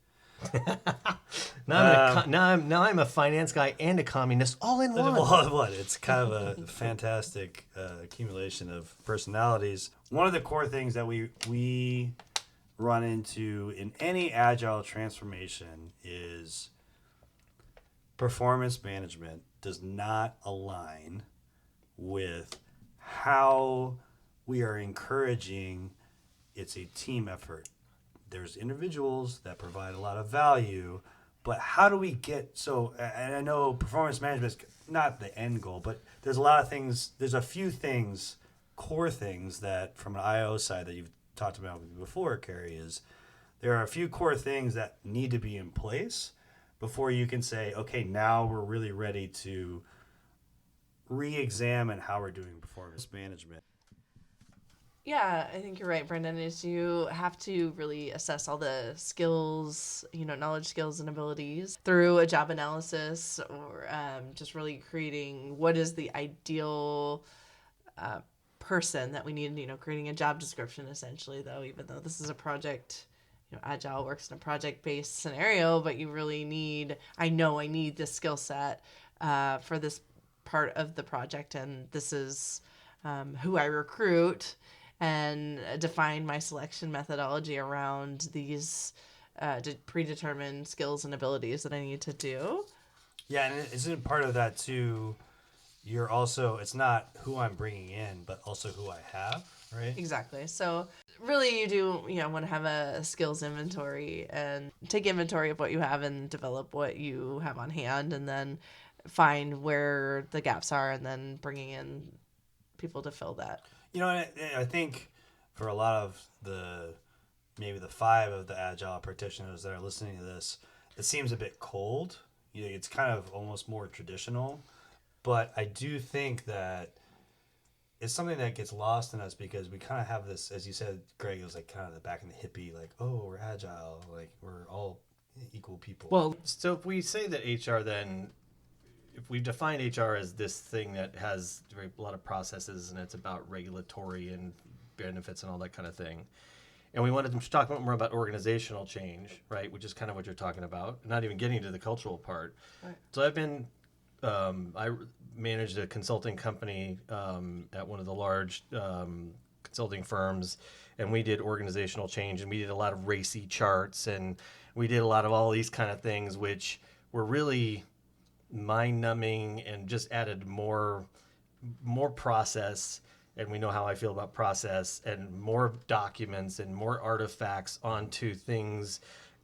Now I'm a finance guy and a communist all in one. What? It's kind of a fantastic accumulation of personalities. One of the core things that we run into in any agile transformation is performance management does not align with how we are encouraging it's a team effort. There's individuals that provide a lot of value, but how do we get and I know performance management is not the end goal, but there's a lot of things, there's a few things, core things that from an IO side that you've talked about before, Carrie, is there are a few core things that need to be in place before you can say, okay, now we're really ready to re-examine how we're doing performance management. Yeah, I think you're right, Brendan, is you have to really assess all the skills, knowledge, skills, and abilities through a job analysis or just really creating what is the ideal person that we need, creating a job description essentially, though, even though this is a project, Agile works in a project-based scenario, but you really need, I need this skill set for this part of the project, and this is who I recruit, and define my selection methodology around these predetermined skills and abilities that I need to do. Yeah, and isn't part of that too, you're also, it's not who I'm bringing in, but also who I have, right? Exactly. So really you do, want to have a skills inventory and take inventory of what you have and develop what you have on hand, and then find where the gaps are, and then bringing in people to fill that. I think for a lot of maybe the 5 of the Agile practitioners that are listening to this, it seems a bit cold. It's kind of almost more traditional. But I do think that it's something that gets lost in us because we kind of have this, as you said, Greg, it was like kind of the back in the hippie, like, oh, we're Agile, like we're all equal people. Well, so if we say that HR then, if we define HR as this thing that has a lot of processes and it's about regulatory and benefits and all that kind of thing, and we wanted to talk more about organizational change, right, which is kind of what you're talking about, not even getting to the cultural part. Right. So I managed a consulting company at one of the large consulting firms, and we did organizational change, and we did a lot of racy charts, and we did a lot of all these kind of things, which were really mind-numbing and just added more process, and we know how I feel about process, and more documents and more artifacts onto things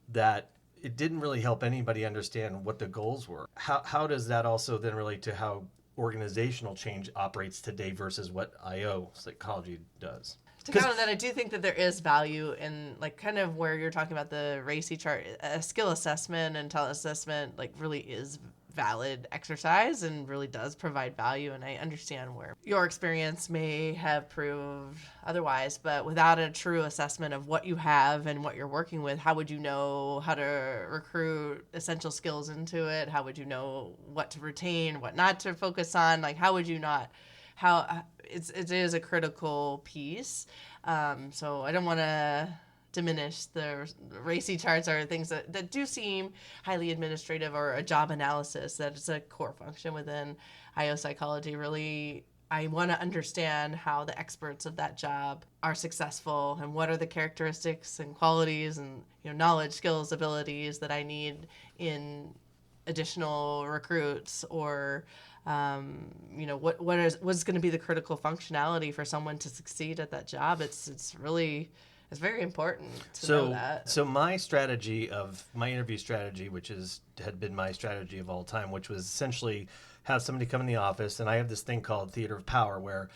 that it didn't really help anybody understand what the goals were. How does that also then relate to how organizational change operates today versus what IO psychology does. To count on that, I do think that there is value in, like, kind of where you're talking about the RACI chart. A skill assessment and talent assessment, like, really is valid exercise and really does provide value. And I understand where your experience may have proved otherwise, but without a true assessment of what you have and what you're working with, how would you know how to recruit essential skills into it? How would you know what to retain, what not to focus on? Like, how would you not? It is a critical piece. So I don't want to diminish the RACI charts or things that do seem highly administrative, or a job analysis that is a core function within IO psychology. Really, I want to understand how the experts of that job are successful and what are the characteristics and qualities and knowledge, skills, abilities that I need in additional recruits, or what's going to be the critical functionality for someone to succeed at that job. It's very important to know that. So my interview strategy, which had been my strategy of all time, which was essentially have somebody come in the office, and I have this thing called theater of power, where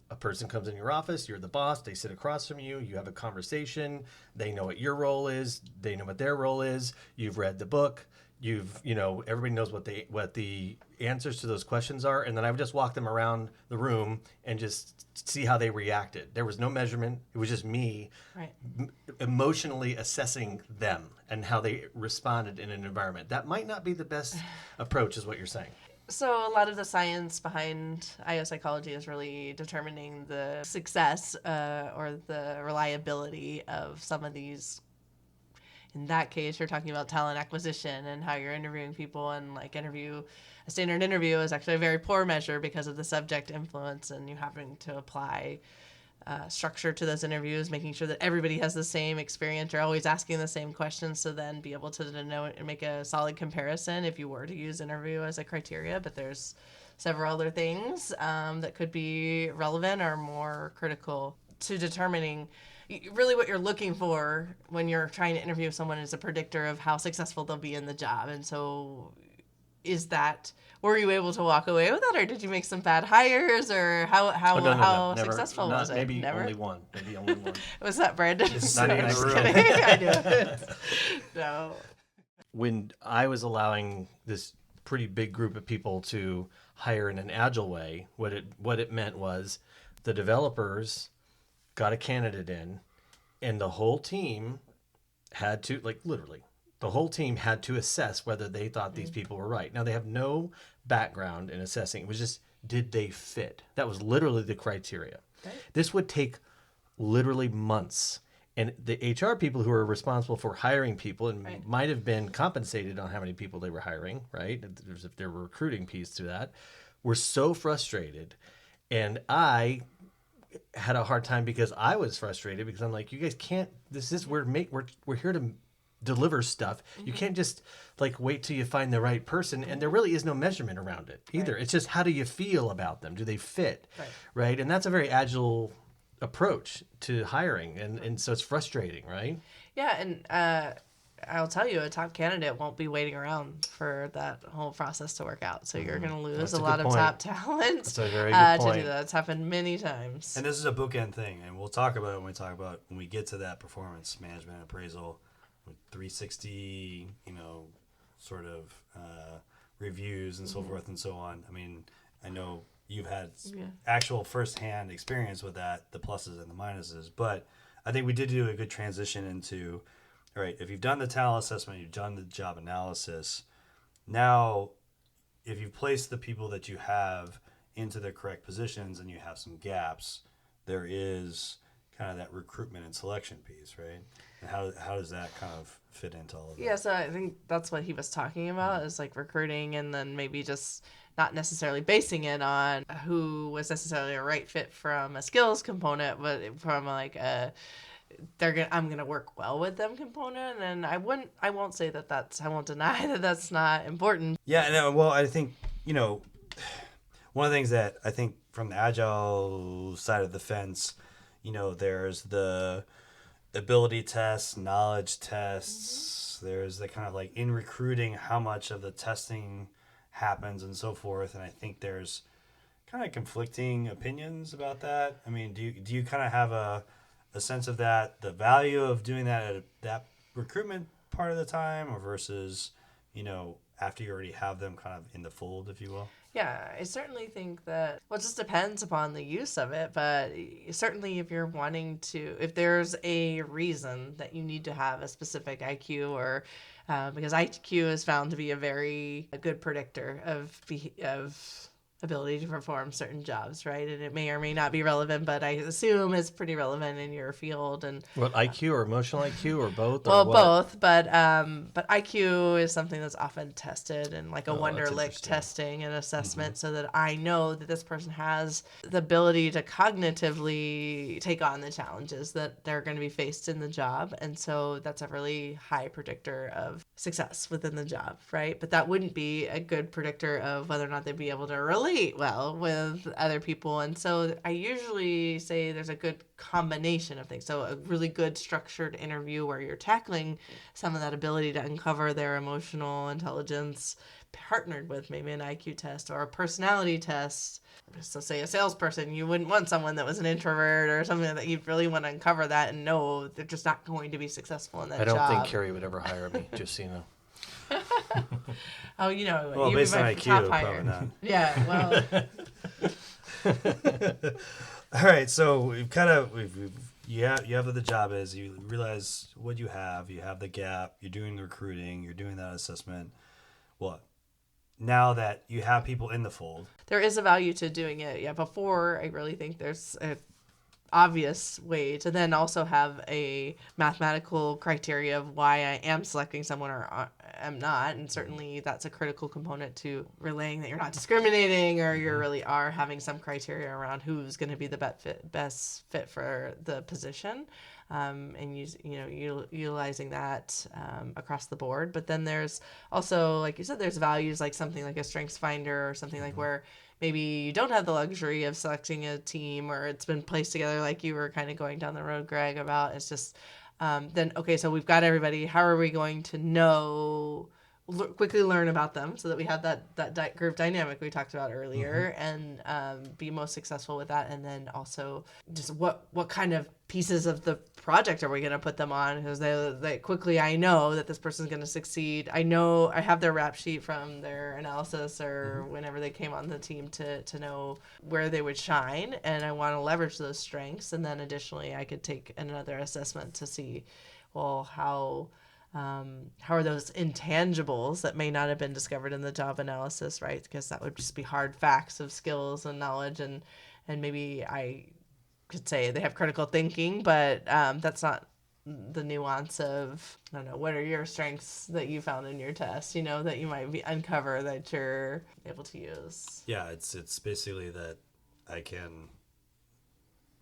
a person comes in your office, you're the boss, they sit across from you, you have a conversation, they know what your role is, they know what their role is, you've read the book, everybody knows what the answers to those questions are, and then I would just walk them around the room and just see how they reacted. There was no measurement. It was just me emotionally assessing them and how they responded in an environment. That might not be the best approach, is what you're saying. So a lot of the science behind IO psychology is really determining the success or the reliability of some of these. In that case, you're talking about talent acquisition and how you're interviewing people, and like a standard interview is actually a very poor measure because of the subject influence, and you having to apply structure to those interviews, making sure that everybody has the same experience. You're always asking the same questions, so then be able to know and make a solid comparison if you were to use interview as a criteria. But there's several other things that could be relevant or more critical to determining really what you're looking for when you're trying to interview someone is a predictor of how successful they'll be in the job. And so were you able to walk away with that, or did you make some bad hires, or how Never, successful was it? Maybe only one. Was that Brandon? It's not even just real. kidding. I knew it. No. When I was allowing this pretty big group of people to hire in an agile way, what it meant was the developers got a candidate in, and the whole team had to, literally, the whole team had to assess whether they thought these people were right. Now, they have no background in assessing. It was just, did they fit? That was literally the criteria. Right. This would take literally months. And the HR people who are responsible for hiring people and might have been compensated on how many people they were hiring, right? If there were a recruiting piece to that, were so frustrated. And I had a hard time because I was frustrated, because I'm like, you guys can't, we're here to deliver stuff. Mm-hmm. You can't just wait till you find the right person. And there really is no measurement around it either. Right. It's just, how do you feel about them? Do they fit? Right. And that's a very agile approach to hiring. And so it's frustrating, right? Yeah. And I'll tell you, a top candidate won't be waiting around for that whole process to work out. So you're going to lose a lot of top talent. That's a very good point. To do that. It's happened many times. And this is a bookend thing, and we'll talk about it when we get to that performance management appraisal, 360, sort of reviews and so forth and so on. I mean, I know you've had actual firsthand experience with that, the pluses and the minuses, but I think we did do a good transition into, all right, if you've done the talent assessment, you've done the job analysis, now if you've placed the people that you have into their correct positions and you have some gaps, there is kind of that recruitment and selection piece, right? And how does that kind of fit into all of that? Yeah, so I think that's what he was talking about, is recruiting, and then maybe just not necessarily basing it on who was necessarily a right fit from a skills component, but from I'm gonna work well with them component. And I won't say I won't deny that that's not important. Yeah, no, well, I think one of the things that I think from the agile side of the fence, there's the ability tests, knowledge tests. Mm-hmm. There's the kind of in recruiting, how much of the testing happens and so forth. And I think there's kind of conflicting opinions about that. I mean, do you kind of have a sense of that, the value of doing that at that recruitment part of the time, or versus, after you already have them kind of in the fold, if you will? Yeah, I certainly think that, well, it just depends upon the use of it, but certainly if you're wanting to, if there's a reason that you need to have a specific IQ or, because IQ is found to be a good predictor of ability to perform certain jobs, right? And it may or may not be relevant, but I assume it's pretty relevant in your field. And What, IQ or emotional IQ or both? well, Or what? both, but IQ is something that's often tested in like a Oh, that's Wonderlic interesting. testing and assessment, so that I know that this person has the ability to cognitively take on the challenges that they're going to be faced in the job, and so that's a really high predictor of success within the job, right? But that wouldn't be a good predictor of whether or not they'd be able to relate well with other people, and so I usually say there's a good combination of things. So a really good structured interview where you're tackling some of that ability to uncover their emotional intelligence, partnered with maybe an IQ test or a personality test. So say a salesperson, you wouldn't want someone that was an introvert or something, that you'd really want to uncover that and know they're just not going to be successful in that I don't job. think Carrie would ever hire me, just so you know. Oh, Well, you'd based be on my IQ, top probably hire. not. Yeah, well, All right, so you have what the job is. You realize what you have. You have the gap. You're doing the recruiting. You're doing that assessment. Well, now that you have people in the fold, there is a value to doing it. Yeah, before I really think there's a obvious way to then also have a mathematical criteria of why I am selecting someone or am not, and certainly that's a critical component to relaying that you're not discriminating, or you really are having some criteria around who's going to be the best fit for the position, and utilizing that across the board. But then there's also, like you said, there's values like something like a strengths finder or something like where maybe you don't have the luxury of selecting a team, or it's been placed together like you were kind of going down the road, Greg, about. It's just then, okay, so we've got everybody. How are we going to quickly learn about them so that we have that group dynamic we talked about earlier, and be most successful with that? And then also just what kind of pieces of the project are we going to put them on? Because they quickly, I know that this person's going to succeed. I know I have their rap sheet from their analysis or whenever they came on the team to know where they would shine, and I want to leverage those strengths. And then additionally, I could take another assessment to see, well, how are those intangibles that may not have been discovered in the job analysis, right? Because that would just be hard facts of skills and knowledge, and maybe I could say they have critical thinking, but that's not the nuance of, I don't know, what are your strengths that you found in your test, that you might uncover that you're able to use. yeah, it's basically that I can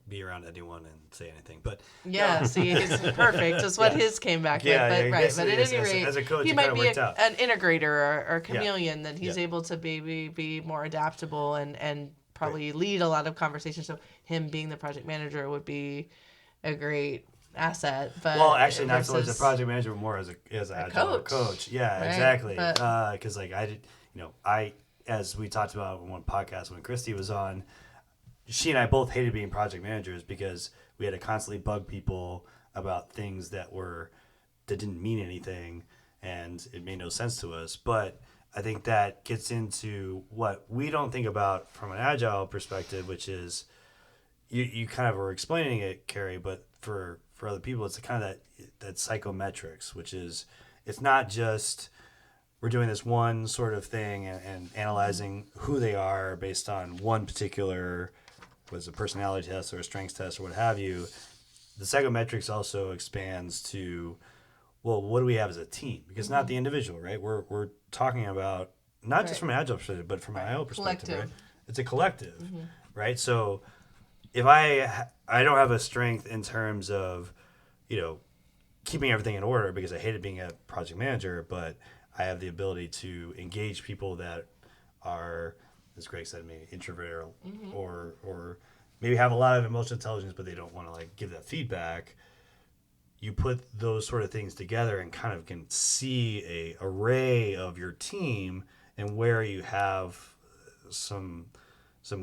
be around anyone and say anything, but Yeah, see, he's perfect. That's what his came back with. But right. But at any rate, as a coach, he it might kind of be worked out. an integrator or a chameleon, that he's Yeah. able to be more adaptable and probably lead a lot of conversations. So him being the project manager would be a great asset. But Well, actually, not so much versus a project manager, but more as an agile coach. Yeah, Right, exactly. but- Because like I did, as we talked about in one podcast when Christy was on, she and I both hated being project managers because we had to constantly bug people about things that didn't mean anything, and it made no sense to us. But I think that gets into what we don't think about from an agile perspective, which is you kind of were explaining it, Carrie, but for other people, it's kind of that psychometrics, which is, it's not just we're doing this one sort of thing and analyzing who they are based on one particular, was a personality test or a strengths test or what have you. The psychometrics also expands to, well, what do we have as a team? Because not the individual, right? We're talking about not just from an agile perspective, but from an IO perspective, Collective. right? It's a collective, right? So if I don't have a strength in terms of, keeping everything in order because I hated being a project manager, but I have the ability to engage people that are, as Greg said, maybe introvert or maybe have a lot of emotional intelligence, but they don't want to give that feedback. You put those sort of things together and kind of can see a array of your team, and where you have some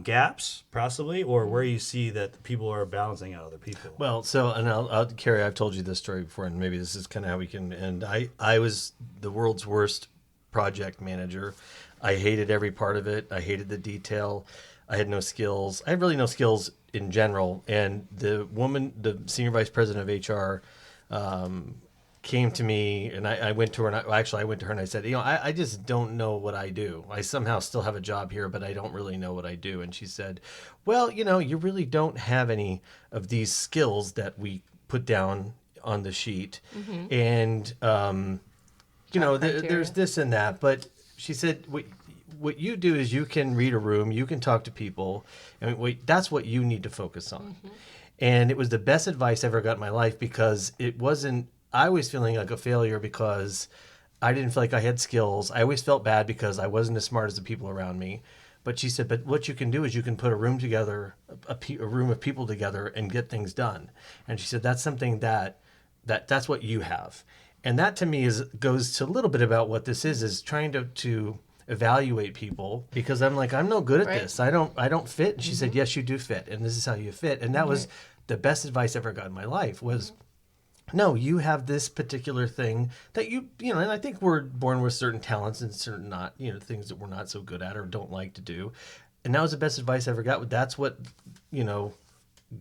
gaps possibly, or where you see that people are balancing out other people. Well, so, and Carrie, I've told you this story before, and maybe this is kind of how we can end. I was the world's worst project manager. I hated every part of it. I hated the detail. I had no skills. I had really no skills in general. And the senior vice president of HR, came to me, and I went to her, and I went to her and I said, I just don't know what I do. I somehow still have a job here, but I don't really know what I do. And she said, well, you really don't have any of these skills that we put down on the sheet. Mm-hmm. And, there's this and that. But she said, what you do is you can read a room, you can talk to people, and that's what you need to focus on. Mm-hmm. And it was the best advice I ever got in my life, because I was feeling like a failure because I didn't feel like I had skills. I always felt bad because I wasn't as smart as the people around me. But she said, but what you can do is you can put a room together, a room of people together, and get things done. And she said, that's something that's what you have. And that to me goes to a little bit about what this is trying to evaluate people, because I'm like, I'm no good at this. I don't fit. And she said, yes, you do fit. And this is how you fit. And that was the best advice I ever got in my life was, no, you have this particular thing that and I think we're born with certain talents and certain not, things that we're not so good at or don't like to do. And that was the best advice I ever got. That's what,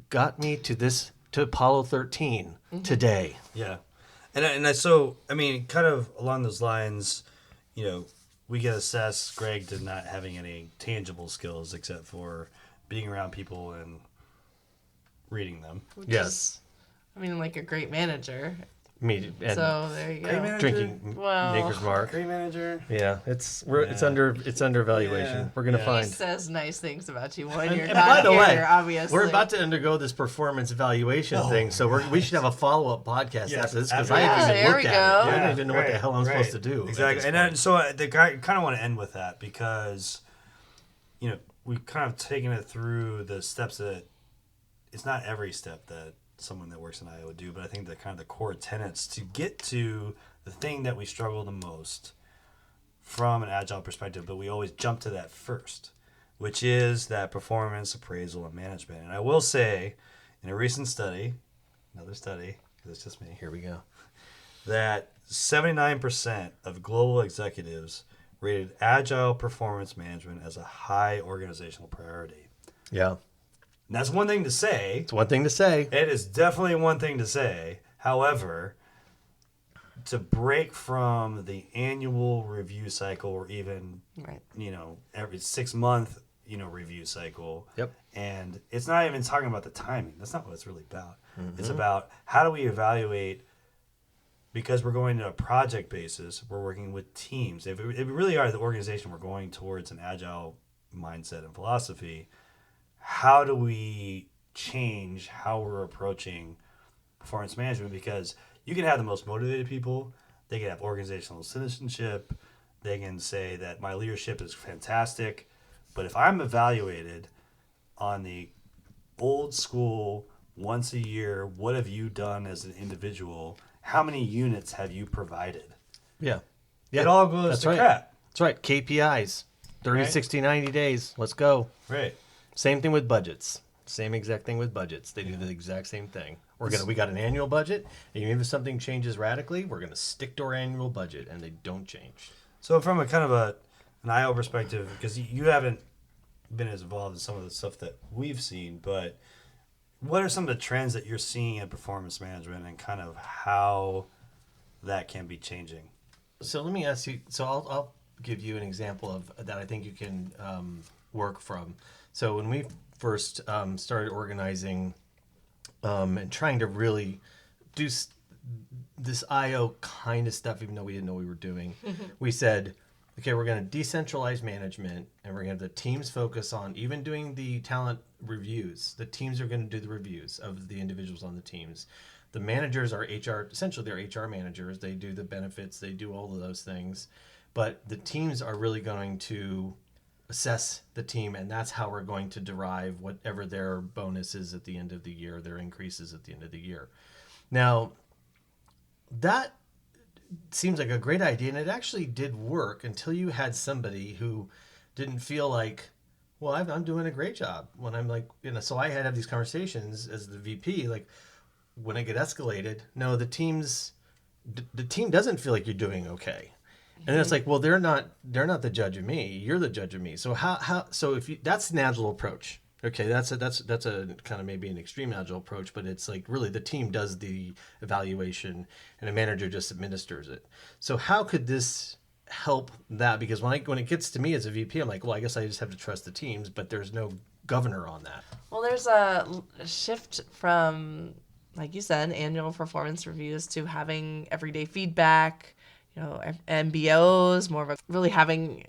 got me to Apollo 13 today. Yeah. And kind of along those lines, we can assess Greg to not having any tangible skills except for being around people and reading them. Yes. Like a great manager. Me, and so there you go. Drinking Maker's Mark. Great manager. Yeah, it's under evaluation. Yeah. We're gonna find. He says nice things about you when you're and not by the here, way, obviously. We're about to undergo this performance evaluation thing, so we should have a follow-up podcast after this, because I haven't even looked at it. I don't even know what the hell I'm supposed to do. Exactly, and so I kind of want to end with that, because we've kind of taken it through the steps that it's not every step that someone that works in IO would do, but I think that kind of the core tenets to get to the thing that we struggle the most from an Agile perspective, but we always jump to that first, which is that performance appraisal and management. And I will say, in a recent study, another study, because it's just me, here we go, that 79% of global executives rated Agile performance management as a high organizational priority. Yeah. And that's one thing to say. It's one thing to say. It is definitely one thing to say. However, to break from the annual review cycle, or even, every 6 month, review cycle. Yep. And it's not even talking about the timing. That's not what it's really about. Mm-hmm. It's about how do we evaluate, because we're going to a project basis, we're working with teams. If we really are the organization, we're going towards an Agile mindset and philosophy. How do we change how we're approaching performance management? Because you can have the most motivated people. They can have organizational citizenship. They can say that my leadership is fantastic. But if I'm evaluated on the old school, once a year, what have you done as an individual? How many units have you provided? Yeah. It all goes to crap. That's right. KPIs. 30, 60, 90 days. Let's go. Right. Same thing with budgets. Same exact thing with budgets. They do the exact same thing. We got an annual budget, and even if something changes radically, we're gonna stick to our annual budget, and they don't change. So from a kind of an IO perspective, because you haven't been as involved in some of the stuff that we've seen, but what are some of the trends that you're seeing in performance management, and kind of how that can be changing? So let me ask you. So I'll give you an example of that I think you can work from. So when we first started organizing and trying to really do this IO kind of stuff, even though we didn't know what we were doing, we said, okay, we're going to decentralize management, and we're going to have the teams focus on even doing the talent reviews. The teams are going to do the reviews of the individuals on the teams. The managers are essentially they're HR managers. They do the benefits, they do all of those things. But the teams are really going to assess the team, and that's how we're going to derive whatever their bonus is at the end of the year, their increases at the end of the year. Now, that seems like a great idea, and it actually did work until you had somebody who didn't feel like, well, I'm doing a great job when I'm like, so I had to have these conversations as the VP, like when I get escalated, no, the team doesn't feel like you're doing okay. And then it's like, well, they're not the judge of me. You're the judge of me. So so if you, that's an agile approach. Okay, that's a kind of maybe an extreme agile approach, but it's like really the team does the evaluation and a manager just administers it. So how could this help that? Because when it gets to me as a VP, I'm like, well, I guess I just have to trust the teams, but there's no governor on that. Well, there's a shift from, like you said, annual performance reviews to having everyday feedback, MBOs, more of a really having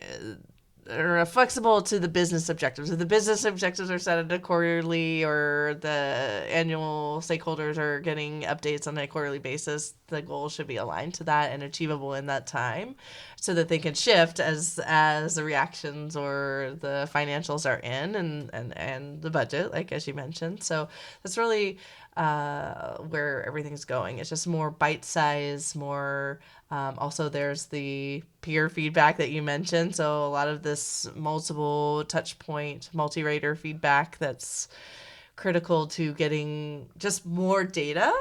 are flexible to the business objectives. If the business objectives are set at a quarterly or the annual stakeholders are getting updates on a quarterly basis, the goal should be aligned to that and achievable in that time so that they can shift as the reactions or the financials are in and the budget, like as you mentioned. So that's really where everything's going. It's just more bite size, more also there's the peer feedback that you mentioned. So a lot of this multiple touch point, multi-rater feedback that's critical to getting just more data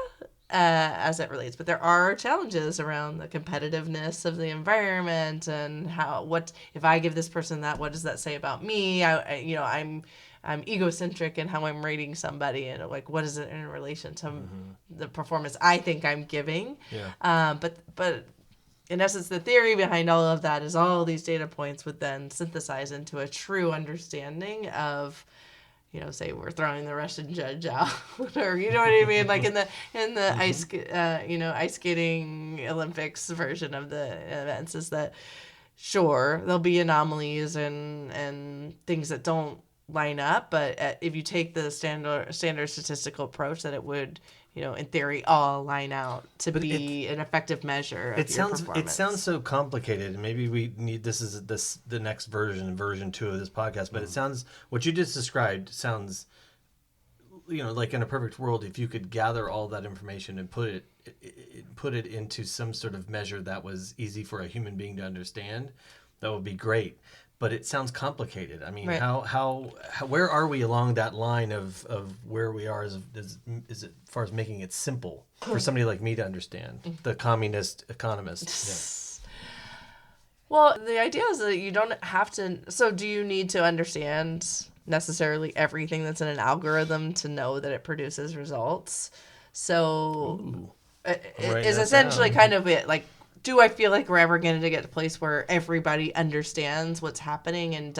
as it relates. But there are challenges around the competitiveness of the environment and what if I give this person that, what does that say about me? I'm egocentric in how I'm rating somebody, and like what is it in relation to the performance I think I'm giving. But in essence, the theory behind all of that is all these data points would then synthesize into a true understanding of, say we're throwing the Russian judge out, or you know what I mean, like in the ice skating Olympics version of the events, is that sure there'll be anomalies and things that don't line up, but if you take the standard statistical approach, that it would, in theory, all line out to be an effective measure of your performance. It sounds so complicated. Maybe we need the next version 2 of this podcast. But it sounds, what you just described sounds, like in a perfect world, if you could gather all that information and put it into some sort of measure that was easy for a human being to understand, that would be great. But it sounds complicated. I mean, right. how where are we along that line of where we are is it, as far as making it simple for somebody like me to understand, the communist economist? Yeah. Well, the idea is that you don't have to. So, do you need to understand necessarily everything that's in an algorithm to know that it produces results? So, it is essentially kind of it, like. Do I feel like we're ever going to get to a place where everybody understands what's happening, and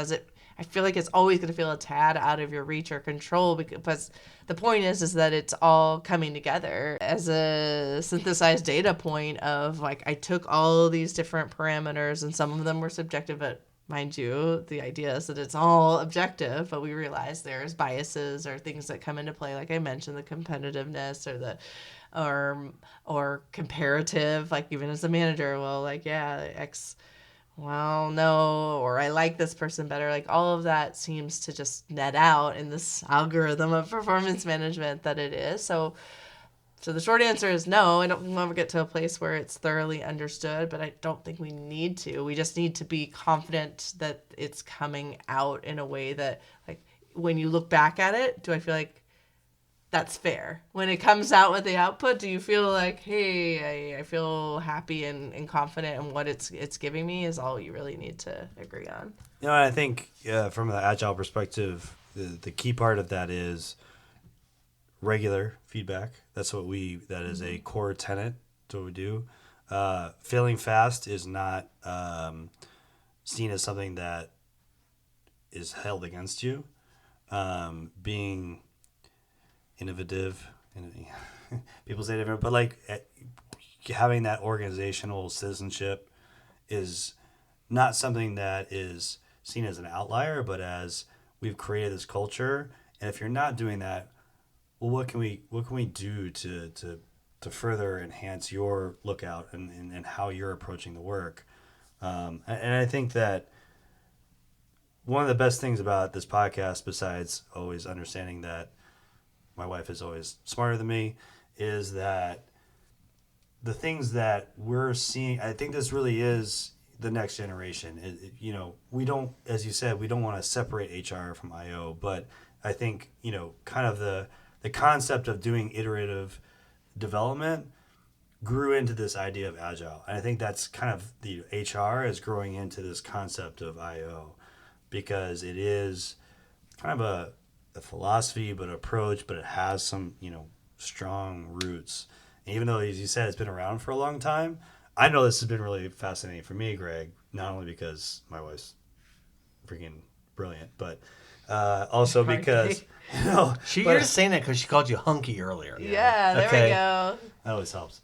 I feel like it's always going to feel a tad out of your reach or control, because the point is that it's all coming together as a synthesized data point of, like, I took all these different parameters and some of them were subjective, but mind you, the idea is that it's all objective, but we realize there's biases or things that come into play, like I mentioned, the competitiveness or or comparative, like even as a manager, well, like, yeah, X, well, no, or I like this person better. Like all of that seems to just net out in this algorithm of performance management that it is. So the short answer is no. I don't think we'll ever get to a place where it's thoroughly understood, but I don't think we need to. We just need to be confident that it's coming out in a way that, like, when you look back at it, do I feel like that's fair? When it comes out with the output, do you feel like, hey, I feel happy and confident in what it's giving me, is all you really need to agree on. I think from the Agile perspective, the key part of that is regular feedback. That is a core tenet to what we do. Failing fast is not seen as something that is held against you. Being innovative, and people say different, but like having that organizational citizenship is not something that is seen as an outlier, but as we've created this culture. And if you're not doing that, well, what can we do to further enhance your lookout and how you're approaching the work? And I think that one of the best things about this podcast, besides always understanding that my wife is always smarter than me, is that the things that we're seeing, I think this really is the next generation. We don't, as you said, we don't want to separate HR from IO, but I think, kind of the concept of doing iterative development grew into this idea of Agile. And I think that's kind of the HR is growing into this concept of IO, because it is kind of a philosophy, but approach, but it has some, strong roots. And even though, as you said, it's been around for a long time, I know this has been really fascinating for me, Greg, not only because my wife's freaking brilliant, but also because, You're saying that because she called you hunky earlier. Yeah, there we go. That always helps.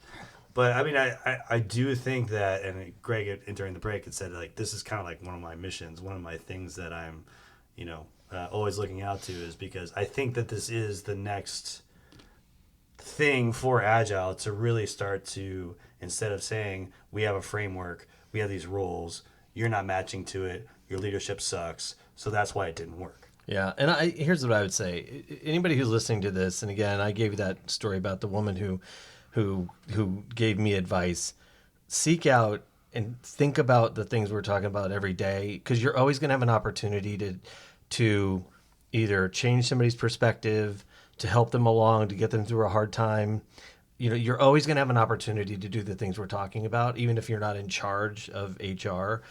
But I mean, I do think that, and Greg during the break had said, like, this is kind of like one of my missions, one of my things that I'm, always looking out to, is because I think that this is the next thing for Agile to really start to, instead of saying we have a framework, we have these roles, you're not matching to it, your leadership sucks, so that's why it didn't work. Yeah, and here's what I would say. Anybody who's listening to this, and again, I gave you that story about the woman who gave me advice. Seek out and think about the things we're talking about every day, because you're always going to have an opportunity to either change somebody's perspective, to help them along, to get them through a hard time. You're always going to have an opportunity to do the things we're talking about, even if you're not in charge of HR.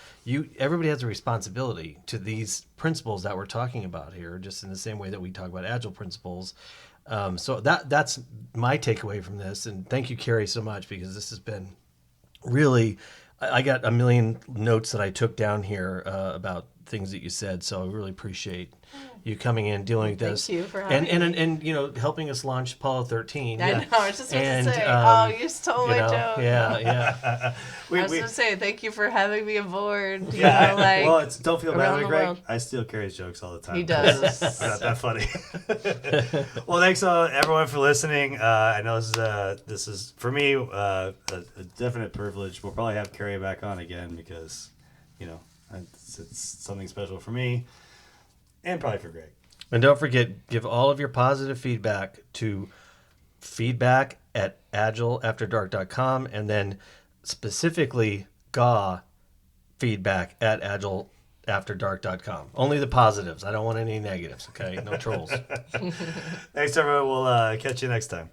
Everybody has a responsibility to these principles that we're talking about here, just in the same way that we talk about Agile principles. So that's my takeaway from this. And thank you, Carrie, so much, because this has been really, I got a million notes that I took down here about things that you said. So I really appreciate you coming in, dealing with this. Thank you for having me. And helping us launch Apollo 13. I know, I was just about to say, you stole my joke. Yeah. I was going to say, thank you for having me aboard. Well, don't feel bad, Greg. world. I steal Carrie's jokes all the time. He does. They're not that funny. Well, thanks everyone for listening. I know this is for me a definite privilege. We'll probably have Carrie back on again because, it's something special for me. And probably for Greg. And don't forget, give all of your positive feedback to feedback@agileafterdark.com, and then specifically feedback@agileafterdark.com. Only the positives. I don't want any negatives, okay? No trolls. Thanks, everyone. We'll catch you next time.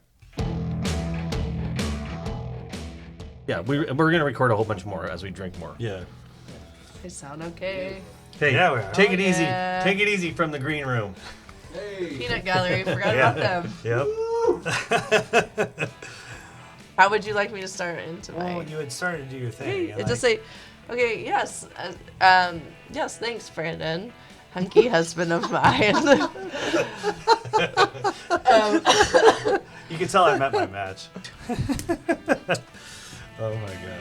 Yeah, we're going to record a whole bunch more as we drink more. Yeah. They sound okay. Hey, yeah, we are. take it easy. Yeah. Take it easy from the green room. Peanut Gallery, forgot about them. Yep. How would you like me to start into my... Well, you had started to do your thing. Just say, okay, yes. Yes, thanks, Brandon. Hunky husband of mine. You can tell I met my match. Oh, my God.